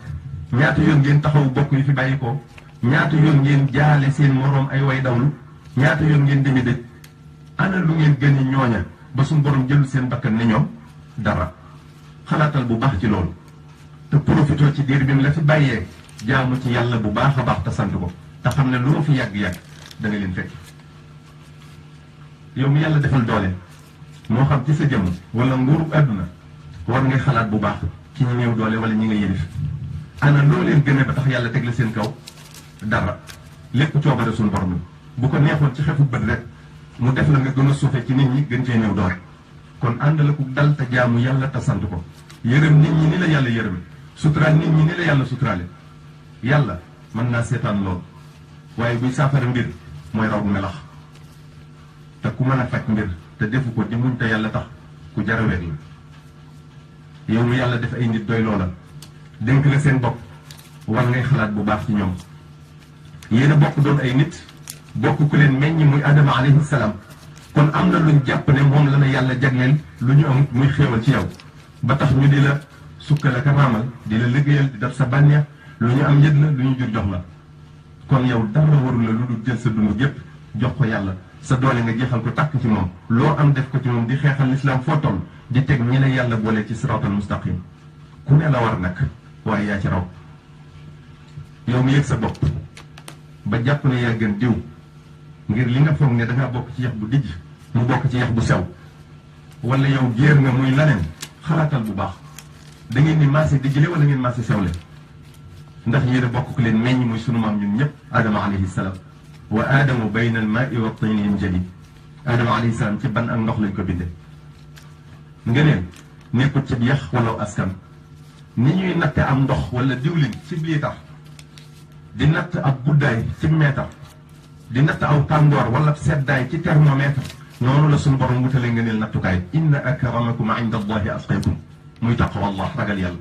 ñaata yoon ngeen taxaw bokk yi fi bàyyi ko ñaata yoon ngeen jaale seen moroom ay way dawlu ñaata yoon ngeen demi dëj ana lu ngeen gën a ñooña ba suñu borom jël seen bakkan ne ñoom dara. xalaatal bu baax ci loolu te profitoo ci diir bi mu la fi bàyyee jaamu ci yàlla bu baax a baax te sant ko te xam ne lu ma fi yàgg-yàgg da nga leen fekk. yow mi yàlla defal doole moo xam ci sa jëmm wala nguuru àdduna war ngay xalaat bu baax ci ñi néew doole wala ñi nga yëlif ana loo leen gënee ba tax yàlla teg la seen kaw dara. lépp coobare suñu borom bu ko neexoon ci xefu bët rek mu def la nga gën a suufe ci nit ñi gën cee néew doole. kon ànd la ko dal te jaamu yàlla te sant ko yërëm nit ñi ni la yàlla yërëme suturaal nit ñi ni la yàlla suturaale. yàlla mën naa seetaan lool waaye buy saafara mbir mooy raw melax te ku mën a faj mbir te defu ko di muñ te yàlla tax ku jar a weg la. yow mi yàlla def ay nit doy loola dénk la seen bopp war ngay xalaat bu baax ci ñoom. yéen a bokk doon ay nit bokk ku leen meññ muy Adama alayhi salaam kon am na luñ jàpp ne moom la na yàlla jagleel lu ñu am muy xéewal ci yow ba tax ñu di la sukkal ak raamal di la liggéeyal di def sa bànneex lu ñu am yëg la lu ñu jur jox la. kon yow dara warul la lu dul jël sa dund gépp jox ko yàlla sa doole nga jeexal ko tàkk ci moom loo am def ko ci moom di xeexal lislaam foo toll di teg ñi la yàlla boole ci siraatal mustaqim ku ne la war nag waaye yaa ci raw. yow mi yëg sa bopp ba jàpp ne yaa gën diw ngir li nga foog ne dangaa bokk ci yax bu dijj mu bokk ci yax bu sew wala yow géer nga muy laneen xalaatal bu baax da ngeen ni maase dijjle wala ngeen maase sewle. ndax yéen a bokk ku leen meññ muy sunu maam ñun ñëpp Adama alayhi salaam wa aadamu bayna al maai wa tayni yanjali. Adama alayhi salaam ci ban ak ndox lañ ko bindee. ngeneen nekkut ci yax wala askan ni ñuy natte am ndox wala diwlin ci liitar di natt ab guddaay ci meetar di natt aw tàngoor wala seddaay ci thermomètre noonu la sunu borom wutale ngeneel nattukaay. inna akramakum inda allahi atqakum muy taqwallah ragal yàlla.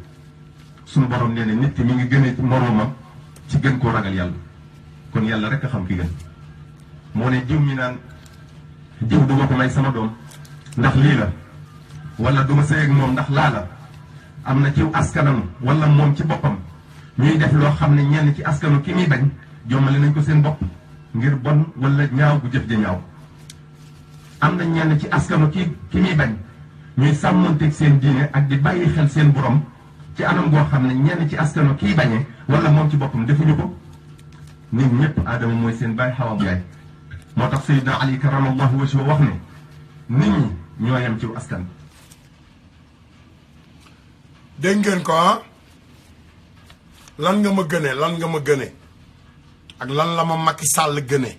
sunu borom nee na nit ki mi ngi gënee ci moroomam ci gën koo ragal yàlla kon yàlla rek a xam ki gën. moo ne jiw mi naan jiw duma ko may sama doom ndax lii la wala duma sëy ak moom ndax laa la am na ciw askanam wala moom ci boppam ñuy def loo xam ne ñenn ci askanu ki muy bañ jommale nañ ko seen bopp ngir bon wala ñaaw bu jëf ja ñaaw. am na ñenn ci askanu ki muy bañ ñuy sàmmonteeg seen diine ak di bàyyi xel seen borom ci anam goo xam ne ñenn ci askanu kii bañee wala moom ci boppam defuñu ko. nit ñëpp aadama mooy seen baay xawa yaay moo tax Seydina Ali karamallahu wajhahu wax ne nit ñi ñoo yem ci askan. dégg ngeen ko ah lan nga ma gëne lan nga ma gëne ak lan la ma Macky Sall gëne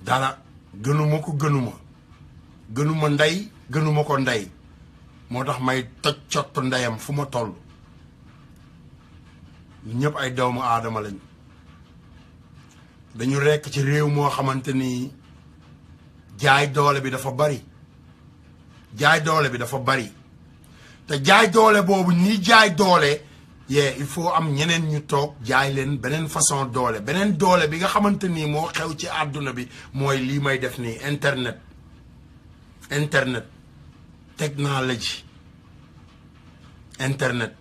dara gënuma ko gënuma ndey gënuma ko ndey moo tax may toj cottu ndeyam fu ma toll. ñëpp ay doomu aadama lañ dañu rekk ci réew moo xamante ni jaay doole bi dafa bari te jaay doole boobu ñi jaay doole il faut am ñeneen ñu toog jaay leen beneen façon doole beneen doole bi nga xamante ni moo xew ci àdduna bi mooy lii may def nii internet technologie internet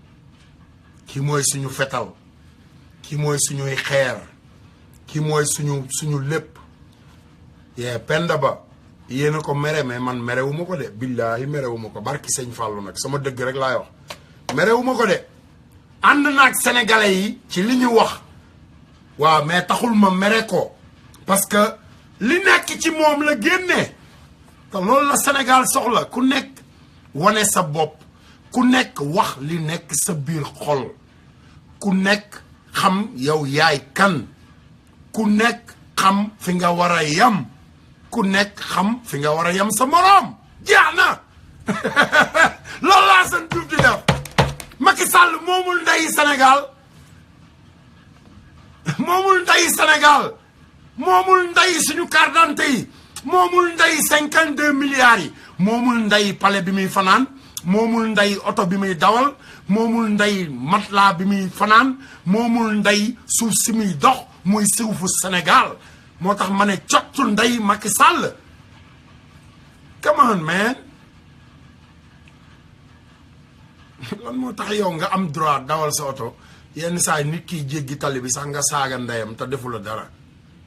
ki mooy suñu fetal ki mooy suñuy xeer ki mooy suñu lépp Penda Ba yéen a ko mere mais man merewuma ko de billaahi merewuma ko barki sëñ Fallou nag sama dëgg rek laay wax merewuma ko de ànd naag sénégalais yi ci li ñu wax waaw mais taxul ma mere ko parce que li nekk ci moom la génnee te loolu la Sénégal soxla ku nekk wane sa bopp ku nekk wax li nekk sa biir xol ku nekk xam yow yaay kan ku nekk xam fi nga war a yam ku nekk xam fi nga war a yam sa moroom jeex na loolu laa seen Diouf di def Macky Sall moomul ndeyi Sénégal moomul ndeyi Sénégal moomul ndeyi suñu carte d'identité yi moomul ndeyi 52 milliards yi moomul ndeyi palais bi muy fanaan moomul ndey oto bi muy dawal moomul ndey matelas bi muy fanaan moomul ndey suuf si muy dox muy suufu Sénégal moo tax ma ne cottu ndey Macky Sall come on man lan moo tax yow nga am droit dawal sa oto yenn saa nit kiy jéggi tali bi sax nga saaga ndeyam te defu la dara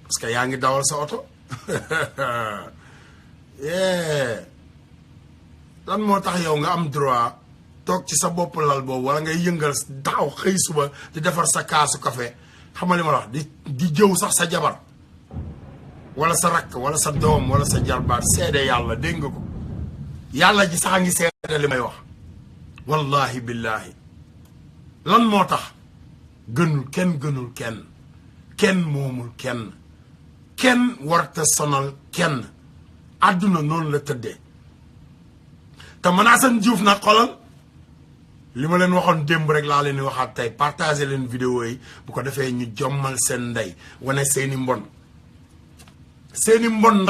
parce que yaa ngi dawal sa oto lan moo tax yow nga am droit toog ci sa bopp lal boobu wala ngay yëngal daaw xëy suba di defar sa kaasu café xamal li ma la wax di jëw sax sa jabar wala sa rakk wala sa doom wala sa jarbaat seede yàlla dégg nga ko yàlla ji sax a ngi seede li may wax wallahi billahi lan moo tax gënul kenn kenn moomul kenn warta sonal kenn àdduna noonu la tëddee te Assane Diouf nag xolal li ma leen waxoon démb rek laa leen di waxaat tey partager leen vidéo yi bu ko defee ñu jommal seen ndey wane seeni mbon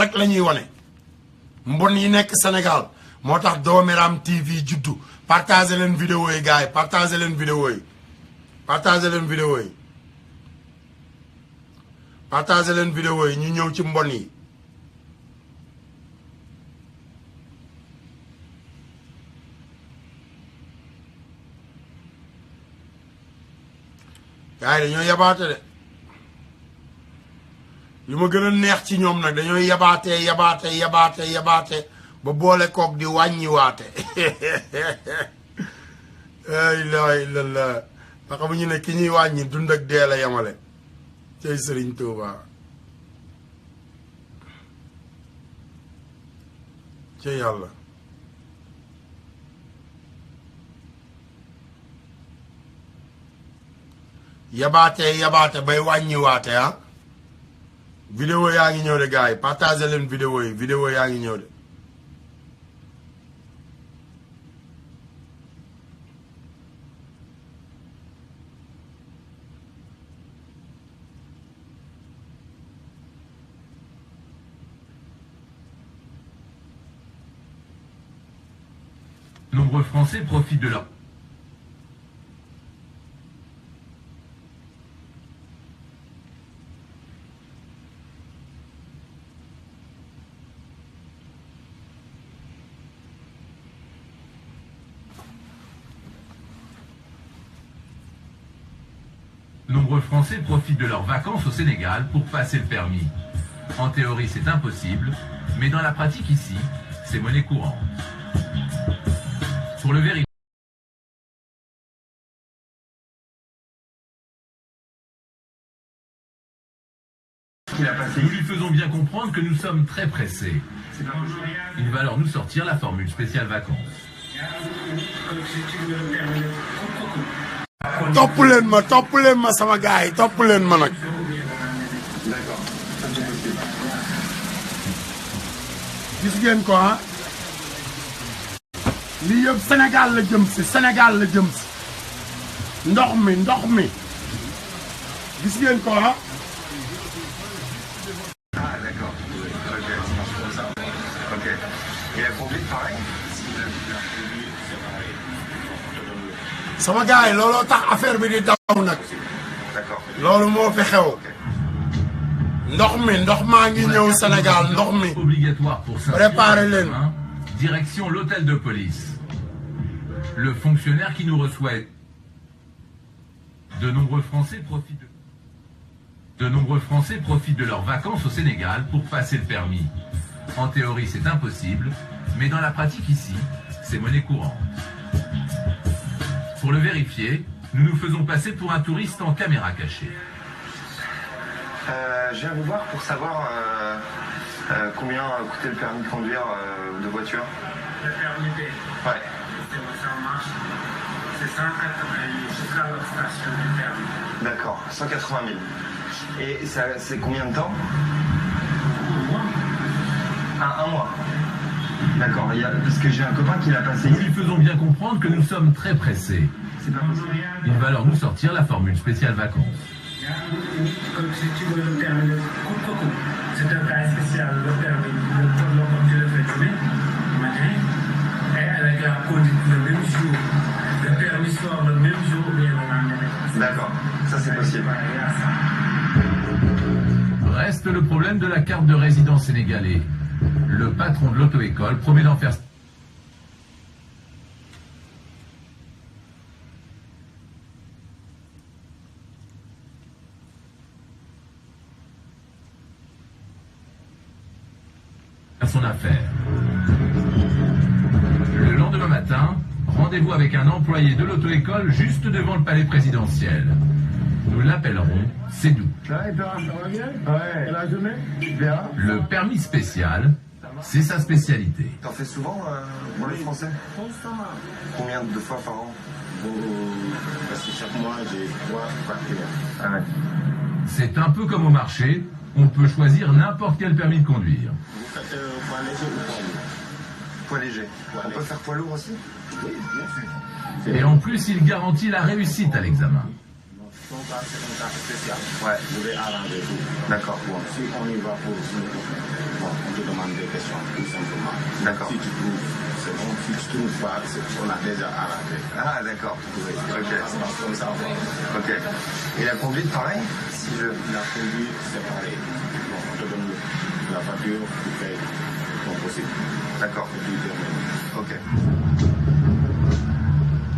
rek la ñuy wane mbon yi nekk Sénégal moo tax Dooméram TV juddu partager leen vidéo yi gars yi partager leen vidéo yi partager leen vidéo yi partager leen vidéo yi ñu ñëw ci mbon yi gars yi dañoo yabaate de li ma gën a neex ci ñoom nag dañoo yabaate ba boole koog di wàññiwaate la ilaha illallah ba xam ñu ne ki ñuy wàññi dund ak dee la yamale cey Sëriñ Tuuba cey yàlla yabaate bay wàññiwaate ah vidéo yaa ngi ñëw de gars yi partager leen vidéo yi vidéo yaa ngi ñëw de Nombreux Français profitent de leur... Nombreux Français profitent de leurs vacances au Sénégal pour passer le permis. En théorie, c'est impossible, mais dans la pratique ici, c'est monnaie courante. Pour le vérifier, nous lui faisons bien comprendre que nous sommes très pressés. Il va alors nous sortir la formule spéciale vacances. topp leen ma sama gars yi topp leen ma nag gis ngeen ko ah lii yëpp Sénégal la jëm si ndox mi gis ngeen ko ah d'accord. Ok. Et la conduite, pareil? sama gars yi looloo tax affaire bi di daw nag D'accord. loolu moo fi xew ndox maa ngi ñëw Sénégal ndox mi obligatoire pour ça. préparez leen direction l'hôtel de police. Le fonctionnaire qui nous reçoit. De nombreux Français profitent de leurs vacances au Sénégal pour passer le permis. En théorie, c'est impossible, mais dans la pratique ici, c'est monnaie courante. Pour le vérifier, nous nous faisons passer pour un touriste en caméra cachée. Je viens vous voir pour savoir combien coûtait le permis de conduire de voiture. Le permis B. Ouais. Ça marche. C'est 180 000 jusqu'à la station du permis. D'accord, 180 000. Et ça, c'est combien de temps? Un mois. D'accord, parce que j'ai un copain qui l'a passé. Nous lui faisons bien comprendre que nous sommes très pressés. C'est pas possible. Il va alors nous sortir la formule spéciale vacances. Si tu veux le permis de coupe, c'est un cas spécial, le permis, le code, comme tu le fais, tu mets, elle a été conduite le même jour. Le permis sort le même jour ou bien le lendemain. D'accord, ça c'est possible. Reste le problème de la carte de résident sénégalais. Le patron de l'auto-école promet d'en faire... son affaire. Le lendemain matin, rendez-vous avec un employé de l'auto-école juste devant le palais présidentiel. Nous l'appellerons Sédou. Ça va bien? Ouais. Et la journée? Bien. Le permis spécial, c'est sa spécialité. T'en fais souvent pour le français? Constamment. Combien de fois par an? Parce que chaque mois, j'ai 3 clients. Ah ouais. C'est un peu comme au marché, on peut choisir n'importe quel permis de conduire. Vous faites poids léger ou poids lourd? Poids léger. On peut faire poids lourd aussi? Oui, bien sûr. Et en plus, il garantit la réussite à l'examen. Son cas, c'est un cas spécial. Ouais. Je vais arranger tout. D'accord. Bon, si on y va pour on te demande des questions, tout simplement. D'accord. Si tu trouves, c'est bon. Si tu trouves pas, on a déjà arrangé. Ah d'accord. Oui. Ok. Ça passe comme ça. Ok. Et la conduite pareil? Si je... La conduite, c'est pareil. Bon, on te donne la voiture, tu fais ton possible. D'accord. Et tu termines. Ok.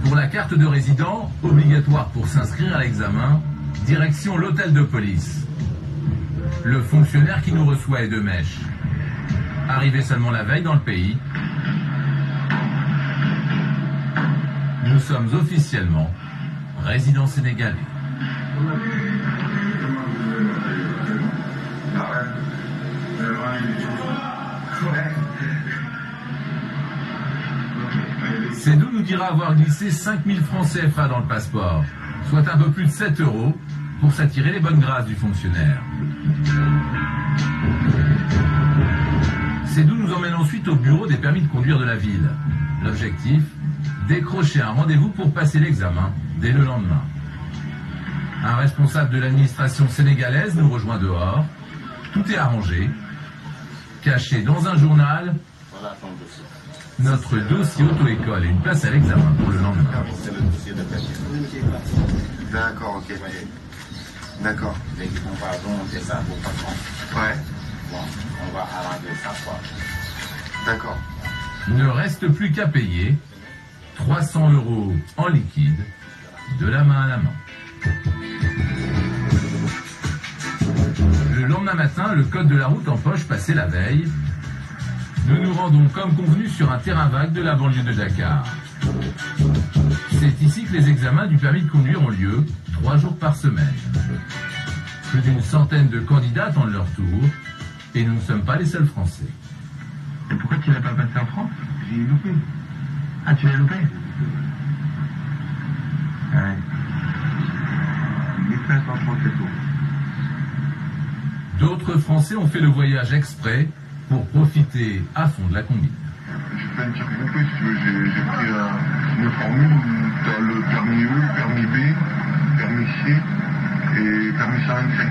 Pour la carte de résident, obligatoire pour s'inscrire à l'examen, direction l'hôtel de police. Le fonctionnaire qui nous reçoit est de mèche. Arrivé seulement la veille dans le pays, nous sommes officiellement résidents sénégalais. Sédou nous dira avoir glissé 5000 francs CFA dans le passeport, soit un peu plus de 7 € pour s'attirer les bonnes grâces du fonctionnaire. Sédou nous emmène ensuite au bureau des permis de conduire de la ville. L'objectif, décrocher un rendez-vous pour passer l'examen dès le lendemain. Un responsable de l'administration sénégalaise nous rejoint dehors. Tout est arrangé. Caché dans un journal, Voilà ton dossier. notre dossier auto-école et une place à l'examen pour le lendemain. C'est le dossier de permis. D'accord, ok. D'accord. Léegi, on va remonter ça au patron. Ouais. Bon, on va arranger ça, quoi. D'accord. Ne reste plus qu'à payer 300 € en liquide, de la main à la main. Le lendemain matin, le code de la route en poche passé la veille, nous nous rendons comme convenu sur un terrain vague de la banlieue de Dakar. C'est ici que les examens du permis de conduire ont lieu 3 jours par semaine. Plus d'une centaine de candidats attendent leur tour et nous ne sommes pas les seuls Français. Et pourquoi tu l'as pas passé en France? J'ai loupé. Ah, tu l'as loupé? Ouais. 1500 francs, c'est tout. D'autres Français ont fait le voyage exprès pour profiter à fond de la combi. J'ai fait un tir groupé, si tu veux. J'ai pris une formule où tu as le permis E, permis B, permis C et permis 45.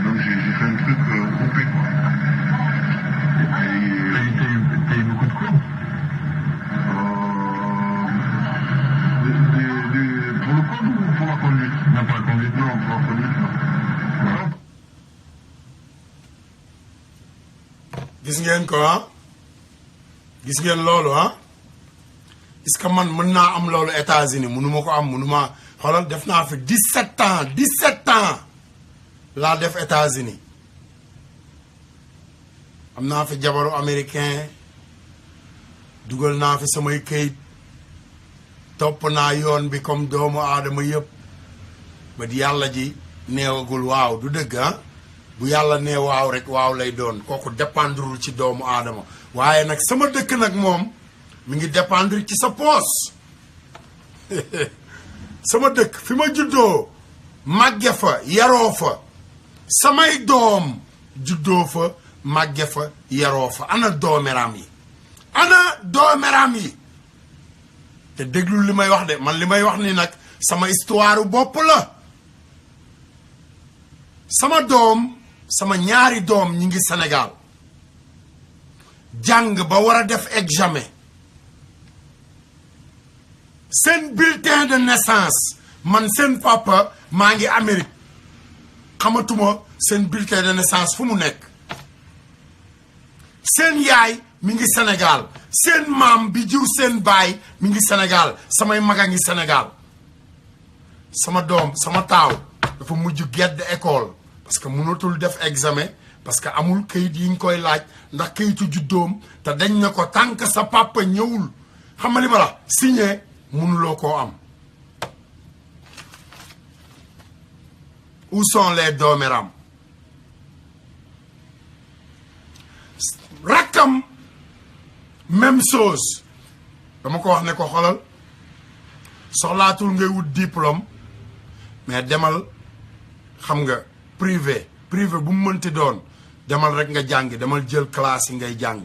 Donc j'ai fait un truc groupé, quoi. T'as eu beaucoup de cours? Pour le code ou pour la conduite? Non, pour la conduite, non. Pour la conduite, non. Voilà. gis ngeen ko ah gis ngeen loolu ah est-ce que man mën naa am loolu États-Unis mënuma ko am mënuma xoolal def naa fi 17 ans laa def États-Unis am naa fi jabaru américain dugal naa fi samay këyit topp naa yoon bi comme doomu aadama yëpp ba di yàlla ji neewagul waaw du dëgg ah bu yàlla nee waaw rek waaw lay doon kooku dépendrul ci doomu aadama waaye nag sama dëkk nag moom mi ngi dépendre ci sa poos sama dëkk fi ma juddoo màgge fa yaroo fa samay doom juddoo fa màgge fa yaroo fa ana doomeram yi te déglul li may wax de man li may wax ni nag sama histoire bopp la sama ñaari doom ñi ngi Sénégal jàng ba war a def examen seen bulletin de naissance man seen papa maa ngi Amérique xamatuma seen bulletin de naissance fu mu nekk seen yaay mi ngi Sénégal seen maam bi jur seen baay mi ngi Sénégal samay mag a ngi Sénégal sama doom sama taaw dafa mujj gedd école parce que mënatul def examen parce que amul kayit yi ñu koy laaj ndax kayitu juddoom te dañ na ko tànk sa papa ñëwul xam nga li ma la signé mënuloo koo am. Où sont les dooméram rakkam même chose dama ko wax ne ko xolal soxlaatul ngay wut diplôme mais demal xam nga privé bu mu mënti doon demal rek nga jàng demal jël classe yi ngay jàng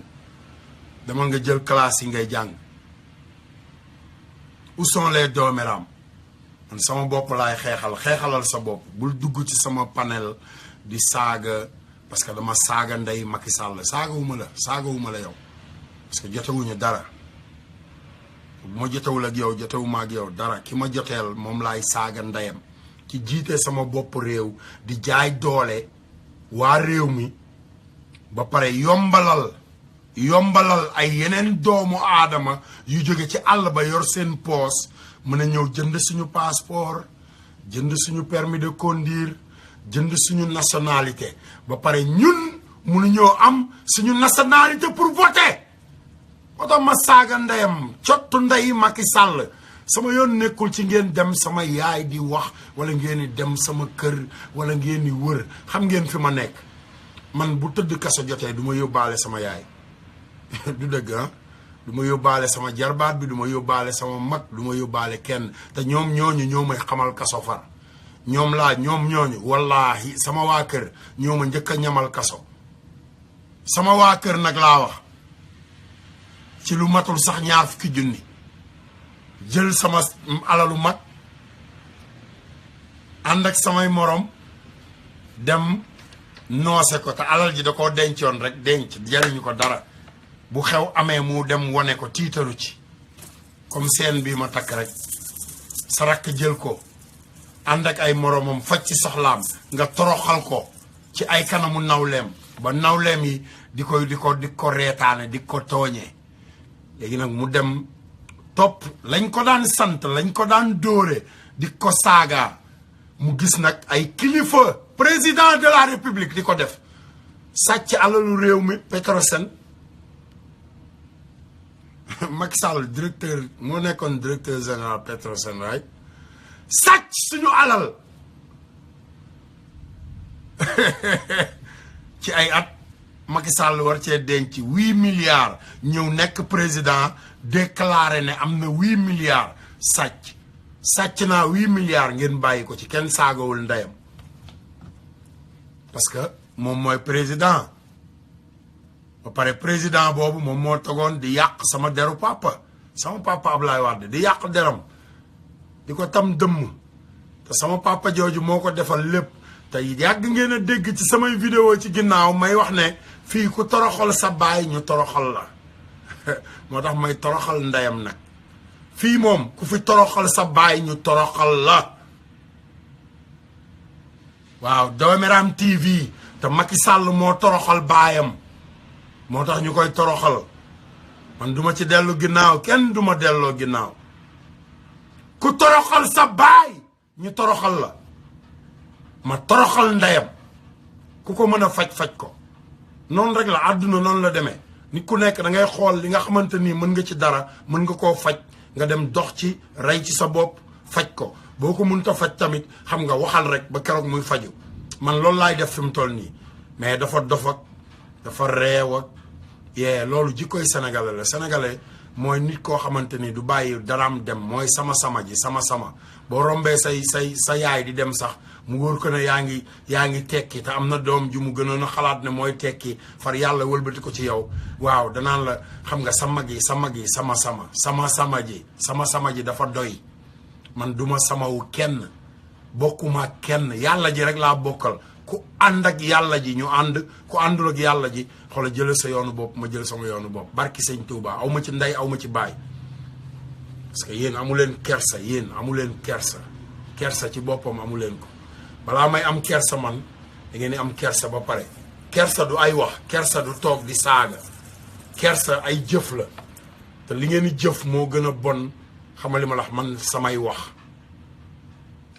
demal nga jël classe yi ngay jàng. Où sont les dooméram man sama bopp laay xeexalal sa bopp bul dugg ci sama panel di saaga parce que dama saaga ndey Macky Sall saagawuma la yow parce que jotewuñu dara bu ma jotewul ak yow jotewuma ak yow dara ki ma joteel moom laay saaga ndeyam ki jiite sama bopp réew di jaay doole waa réew mi ba pare yombalal ay yeneen doomu aadama yu jóge ci àll ba yor seen poos mën a ñëw jënd suñu passeport jënd suñu permis de conduire jënd suñu nationalité ba pare ñun mënu ñoo am suñu nationalité pour voter oto ma saaga ndeyam cottu ndey Macky Sall sama yoon nekkul ci ngeen dem sama yaay di wax wala ngeen di dem sama kër wala ngeen di wër xam ngeen fi ma nekk man bu tëdd kaso jotee du ma yóbbaale sama yaay du dëgg ah du ma yóbbaale sama jarbaat bi du ma yóbbaale sama mag du ma yóbbaale kenn te ñoom ñooñu ñoo may xamal kaso far ñoom ñooñu wallaahi sama waa kër ñoo ma njëkk a ñamal kaso sama waa kër nag laa wax ci lu matul sax 20 junni jël sama alalu mag ànd ak samay morom dem noose ko te alal ji da koo dencoon rek denc jëriñu ko dara bu xew amee mu dem wone ko tiitaru ci comme seen bi ma takk rek sa rakk jël ko ànd ak ay moromam faj ci soxlaam nga toroxal ko ci ay kanamu nawleem ba nawleem yi di ko reetaane di ko tooñee léegi nag mu dem topp lañ ko daan sant lañ ko daan dóore di ko saaga mu gis nag ay kilifa président de la république di ko def sàcc alalu réew mi Petrosen Macky Sall directeur moo nekkoon directeur général Petrosen right sàcc suñu alal ci ay at Macky Sall war cee denc 8 milliards ñëw nekk président déclaré ne am na 8 milliards sàcc naa 8 milliards ngeen bàyyi ko ci kenn saagawul ndeyam parce que moom mooy président ba pare président boobu moom moo togoon di yàq sama deru papa Ablaye Wade di yàq deram di ko tam dëmm te sama papa jooju moo ko defal lépp te yàgg ngeen a dégg ci samay vidéo ci ginnaaw may wax ne fii ku toroxal sa baay ñu toroxal la moo tax may toroxal ndeyam nag fii moom ku fi toroxal sa baay ñu toroxal la waaw Dooméram TV te Macky Sall moo toroxal baayam moo tax ñu koy toroxal man duma ci dellu ginnaaw kenn duma delloo ginnaaw ku toroxal sa baay ñu toroxal la ma toroxal ndeyam ku ko mën a faj ko noonu rek la àdduna noonu la demee nit ku nekk da ngay xool li nga xamante ni mën nga ci dara mën nga koo faj nga dem dox ci rey ci sa bopp faj ko boo ko mënta faj tamit xam nga waxal rek ba keroog muy faju man loolu laay def fi mu toll nii mais dafa dof ak dafa reew ak loolu jikkoy sénégalais la sénégalais mooy nit koo xamante ni du bàyyi daraam dem mooy sama ji sama boo rombee sa yaay di dem sax mu wóor ko ne yaa ngi tekki te am na doom ju mu gënoon a xalaat ne mooy tekki far yàlla wëlbati ko ci yow waaw danaan la xam nga sama ji dafa doy man duma samawu kenn bokkuma kenn yàlla ji rek laa bokkal ku ànd ak yàlla ji ñu ànd ku àndul ak yàlla ji xoola jële sa yoonu bopp ma jël sama yoonu bopp barki sëñ Touba aw ma ci ndey aw ma ci baay parce que yéen amu leen kersa yéen amu leen kersa ci boppam amu leen ko balaa may am kersa man da ngeen di am kersa ba pare kersa du ay wax kersa du toog di saaga kersa ay jëf la te li ngeen di jëf moo gën a bon xamal li ma la wax man samay wax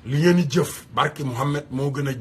li ngeen di jëf barki Mouhamed moo gën a